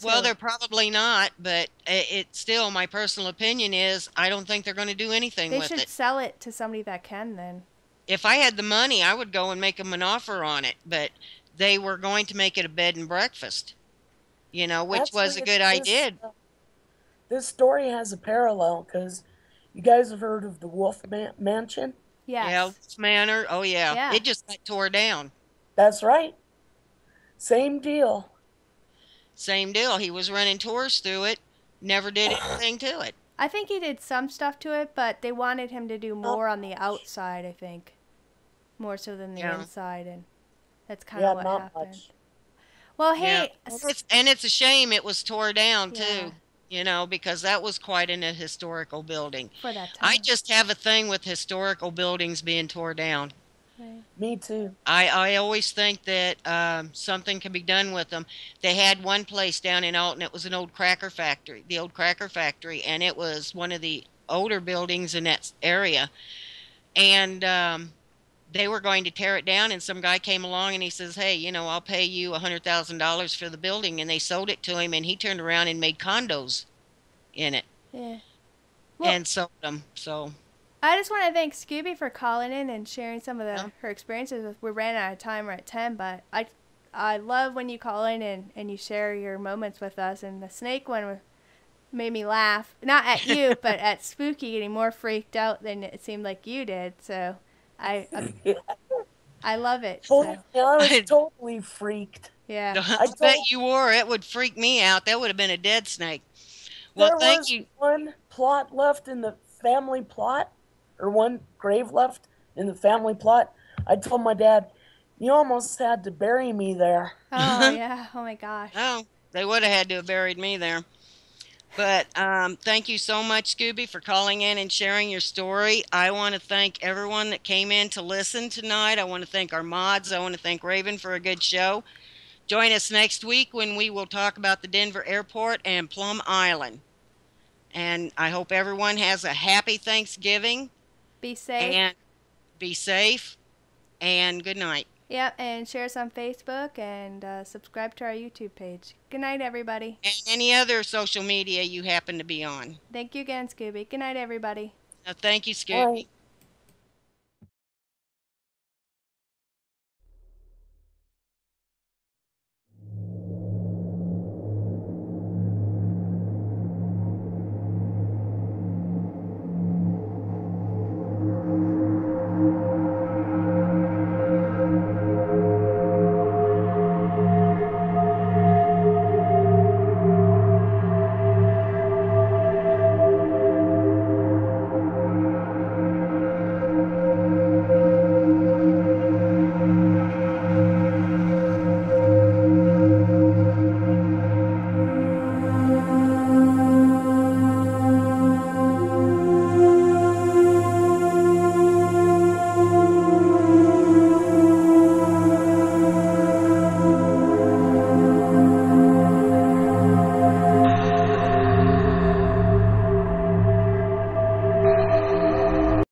well, So they're probably not, but it still. My personal opinion is, I don't think they're going to do anything they with should it. sell it to somebody that can then. If I had the money, I would go and make them an offer on it. But they were going to make it a bed and breakfast, which was a Actually, good this idea. this story has a parallel because you guys have heard of the Mansion. Yeah, Yes. Wolf Manor. Oh yeah, Yeah. it just got tore down. That's right. Same deal. Same deal. He was running tours through it, never did anything to it. I think he did some stuff to it, but they wanted him to do Not more on the much. outside, I think. More so than the Yeah. inside, and that's kind of Yeah, what not happened. much. Well, Yeah, hey, and it's a shame it was tore down yeah, too, because that was quite an a historical building. for that I time. just have a thing with historical buildings being tore down. Right. Me too. I always think that something can be done with them. They had one place down in Alton. It was an old cracker factory, the old cracker factory, and it was one of the older buildings in that area. And they were going to tear it down, and some guy came along and he says, "Hey, I'll pay you $100,000 for the building." And they sold it to him, and he turned around and made condos in it Yeah. Well, and sold them. So I just want to thank Scooby for calling in and sharing some of yeah, her experiences. We ran out of time. We're at 10, but I love when you call in and you share your moments with us. And the snake one made me laugh. Not at you, but at Spooky getting more freaked out than it seemed like you did. So I I, I love it. Totally, So I was I, totally freaked. yeah. I I bet told you were. It would freak me out. That would have been a dead snake. Well, there thank was you. one plot left in the family plot, or one grave left in the family plot. I told my dad, "You almost had to bury me there." Oh yeah. Oh my gosh. Oh, they would have had to have buried me there. But thank you so much, Scooby, for calling in and sharing your story. I want to thank everyone that came in to listen tonight. I want to thank our mods. I want to thank Raven for a good show. Join us next week when we will talk about the Denver airport and Plum Island. And I hope everyone has a happy Thanksgiving Be safe. and be safe and good night. Yep. And share us on Facebook and subscribe to our YouTube page. Good night, everybody. And any other social media you happen to be on. Thank you again, Scooby. Good night, everybody. Thank you, All Scooby. right.